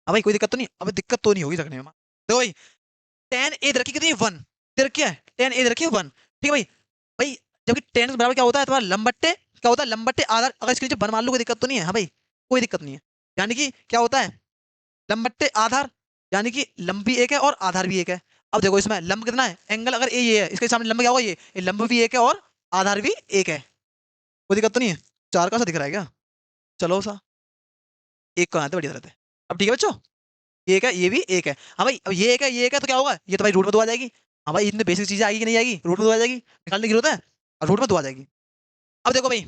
हाँ भाई कोई दिक्कत तो नहीं, अब दिक्कत तो नहीं होगी रखने में। तो भाई टेन ए रखी कितनी 1, दे रखी है टेन ए रखी है 1, ठीक है भाई। भाई जबकि टेन के बराबर क्या होता है तुम्हारा लंबट्टे, क्या होता है लंबट्टे आधार, अगर इसके नीचे 1 मान लो कोई दिक्कत तो नहीं है। हाँ भाई कोई दिक्कत नहीं है, यानी कि क्या होता है लंबट्टे आधार, यानी कि लंब भी एक है और आधार भी एक है। अब देखो इसमें लंब कितना है, एंगल अगर ये है, इसके सामने लंब क्या होगा, ये लंब भी एक है और आधार भी एक है, कोई दिक्कत तो नहीं है। 4 का सा दिख रहा है क्या, चलो सा एक को आते बढ़िया रहते हैं। अब ठीक है बच्चों, ये एक है ये भी एक है। हाँ भाई अब ये एक है ये एक है तो क्या होगा, ये तो भाई रूट में 2 आ जाएगी। हाँ भाई इतने बेसिक चीजें आएगी कि नहीं आएगी, रूट में 2 आ जाएगी, निकालने की जरूरत है, और रूट में 2 आ जाएगी। अब देखो भाई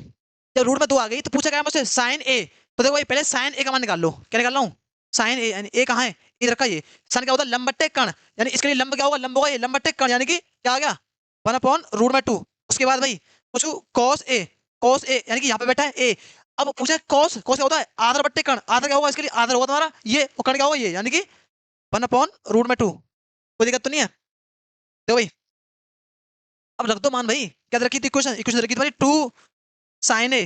जब रूट में 2 आ गई तो पूछा क्या है मुझसे साइन ए, तो देखो भाई पहले साइन ए का मान निकाल लो, क्या निकाल रहा हूँ साइन ए, यानी ए कहाँ है, इधर रखा ये, साइन क्या होता है लंबट्टे कण, यानी इसके लिए लंब क्या होगा, लंब होगा ये लंबट्टे कण, यानी कि क्या आ गया 1/√2। उसके बाद भाई पूछू कॉस ए, कॉस ए यानी कि यहाँ पे बैठा है ए, अब पूछा कॉस, कॉस क्या होता है आधार बट्टे कण, आधार क्या होगा इसके लिए आधार होगा तुम्हारा ये, और कण क्या होगा ये, यानी कि 1/√2, कोई दिक्कत तो नहीं है। देखो भाई अब रख दो मान भाई, क्या रखी थी इक्वेशन, इक्वेशन रखी थी भाई 2 sine a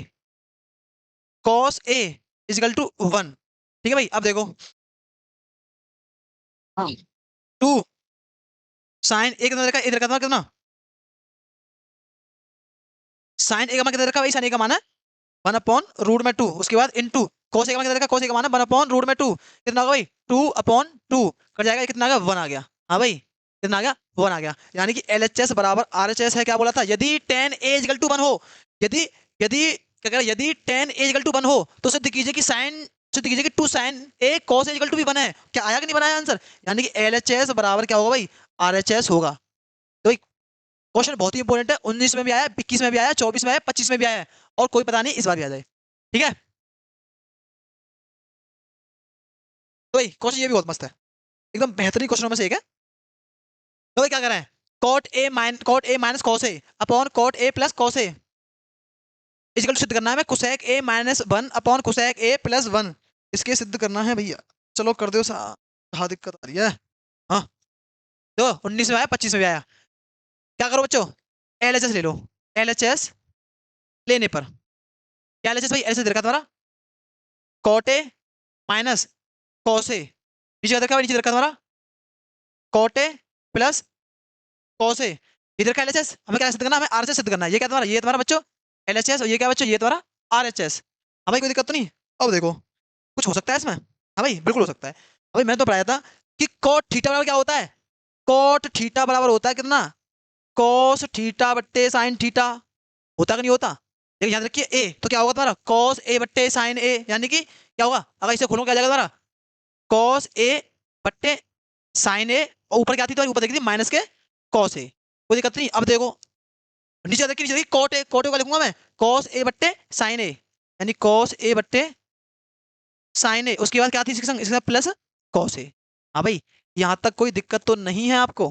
cos a is equal to 1, ठीक है भाई। अब देखो हाँ 2 साइन ए कितना रखा, इधर का कितना साइन ए का मान कितना रखा भाई, साइन ए का मान है 1/√2, उसके बाद इनटू cos ए का मान कितना रखा, cos ए का मान है 1/√2, कितना होगा भाई 2/2 कट जाएगा, कितना आ गया 1 आ गया। हाँ भाई कितना आ गया 1 आ गया, यानी कि LHS बराबर RHS है, क्या बोला था यदि tan a इक्वल टू 1 हो, यदि यदि क्या कह रहा है, यदि tan a इक्वल टू 1 हो तो सिद्ध कीजिए कि sin, सिद्ध कीजिए कि 2 sin a cos a equal to भी 1 है, क्या आया कि नहीं बनाया आंसर, यानी कि LHS बराबर क्या होगा भाई RHS होगा। तो क्वेश्चन बहुत ही इंपॉर्टेंट है, 19 में भी आया, 21 में भी आया, 24 में आया, 25 में भी आया, और कोई पता नहीं इस बार भी आ जाए, ठीक है। तो भाई क्वेश्चन ये भी बहुत मस्त है, एकदम बेहतरीन क्वेश्चनों में से एक है। तो भाई क्या कर रहे हैं cot a minus cos a upon cot a plus cos a इसको सिद्ध करना है हमें cosec a minus 1 upon cosec a plus 1, इसके सिद्ध करना है भैया। चलो कर दो सा, हाँ दिक्कत आ रही है। हाँ तो 19 में आया 25 में भी आया, क्या करो बच्चों LHS ले लो, LHS लेने पर क्या LHS भाई LHS दे रखा तुम्हारा कॉट ए माइनस कॉस ए, नीचे का देखा भाई, नीचे देखा तुम्हारा कॉट ए प्लस कॉस ए, इधर का LHS हमें क्या सिद्ध करना है, हमें RHS सिद्ध करना है। ये क्या तुम्हारा, ये तुम्हारा बच्चों LHS, और ये क्या बच्चों ये तुम्हारा RHS। हाँ भाई कोई दिक्कत तो नहीं। अब देखो कुछ हो सकता है इसमें, हाँ भाई बिल्कुल हो सकता है। अभी मैंने तो पढ़ाया था कि कॉट थीटा बराबर क्या होता है, कॉट थीटा बराबर होता है कितना कॉस थीटा बट्टे साइन थीटा, होता कि नहीं होता, लेकिन याद रखिए ए तो क्या होगा तुम्हारा कॉस ए बट्टे साइन ए, यानी कि क्या होगा अगर इसे खोलो क्या आ जाएगा तुम्हारा कॉस ए बट्टे साइन ए, और ऊपर क्या थी तो ऊपर देखी थी माइनस के कॉस ए, कोई दिक्कत नहीं। अब देखो नीचे देखिए, नीचे देखिए कॉट ए, कॉट ए का लिखूंगा मैं कॉस ए बट्टे साइन ए, यानी कॉस ए बट्टे साइन ए, उसके बाद क्या थी इसके संग, इसके साथ प्लस कॉस ए। हाँ भाई यहां तक कोई दिक्कत तो नहीं है आपको,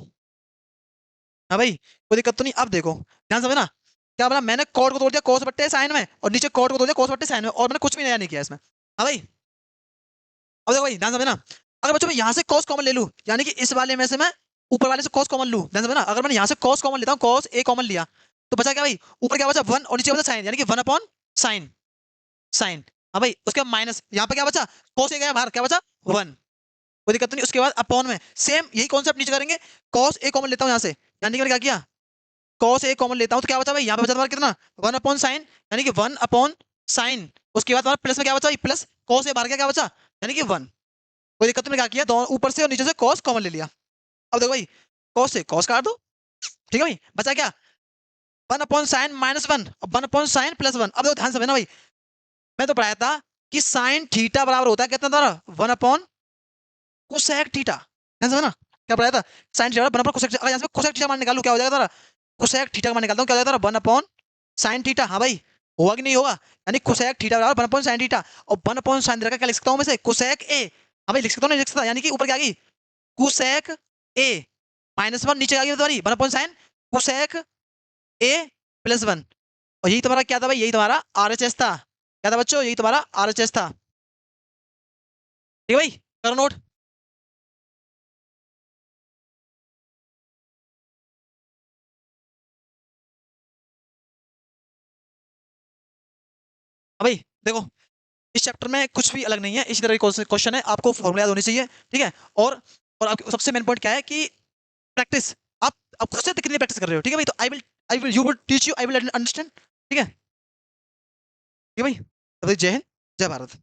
हाँ भाई कोई दिक्कत तो नहीं। अब देखो ध्यान समझना, क्या बोला मैंने कॉट को तोड़ दिया कॉस बट्टे साइन में, और नीचे कॉट को तोड़ दिया कॉस बट्टे साइन में, और मैंने कुछ भी नया नहीं किया इसमें। हाँ भाई अब देखो भाई ध्यान समझना, अगर बच्चों मैं यहाँ से कॉस कॉमन ले लूँ, यानी कि इस वाले में से मैं ऊपर वाले से कॉस कॉमन लूँ, ध्यान समझना, अगर मैंने यहाँ से कॉस कॉमन लेता हूँ, कॉस ए कॉमन लिया तो बचा क्या भाई, ऊपर क्या बचा 1 और नीचे बचा साइन, यानी कि 1/साइन, साइन। हाँ भाई उसके बाद माइनस, यहाँ पे क्या बचा कॉस ए गया बाहर, क्या बचा 1, कोई दिक्कत नहीं। उसके बाद अपॉन में सेम यही कॉन्सेप्ट नीचे करेंगे, कॉस ए कॉमन लेता हूँ यहाँ से, यानी कि मैंने क्या किया कॉस ए कॉमन लेता हूँ तो क्या बचा भाई, यहाँ पे बचा तुम्हारा कितना 1/साइन, यानी कि 1/साइन, उसके बाद तुम्हारा प्लस में क्या बचा प्लस कॉस ए बाहर गया, क्या बचा यानी कि 1, कोई दिक्कत नहीं। क्या किया दोनों ऊपर से और नीचे से कॉस कॉमन ले लिया। अब देखो भाई कॉस से कॉस काट दो, ठीक है भाई, बचा क्या 1/साइन -1 और 1/साइन +1। अब देखो ध्यान से ना भाई, मैं तो पढ़ाया था कि साइन थीटा बराबर होता है कितना तुम्हारा 1/कोसेक थीटा, ध्यान से ना क्या पढ़ाया था, साइन थीटा 1/कोसेक, अगर यहाँ से कोसेक थीटा मान निकालू क्या हो जाएगा तुम्हारा कोसेक थीटा का मान निकालता हूँ, क्या हो जाता है 1 अपॉन साइन थीटा। हाँ भाई, होगा कि नहीं होगा, यानी कोसेक थीटा बराबर 1 अपॉन साइन थीटा, और 1 अपॉन साइन थीटा का क्या लिख सकता हूँ मैं से, कोसेक ए। हाँ भाई लिख सकता हूँ, नहीं लिख सकता, यानी कि ऊपर क्या आ गई कोसेक ए -1, नीचे आ गई तुम्हारी 1 अपॉन साइन कोसेक ए +1। और यही तुम्हारा क्या था भाई, यही तुम्हारा आरएचएस था। क्या था बच्चों, यही तुम्हारा आरएचएस था। ठीक है भाई, करो नोट। हाँ भाई देखो, इस चैप्टर में कुछ भी अलग नहीं है, इसी तरह के क्वेश्चन है, आपको फॉर्मूला याद होने चाहिए। ठीक है, और आपको सबसे मेन पॉइंट क्या है कि प्रैक्टिस। आप खुद से कितनी प्रैक्टिस कर रहे हो। ठीक है भाई, तो I will you will teach you, I will understand. ठीक है, ठीक है भाई, तो जय हिंद, जय भारत।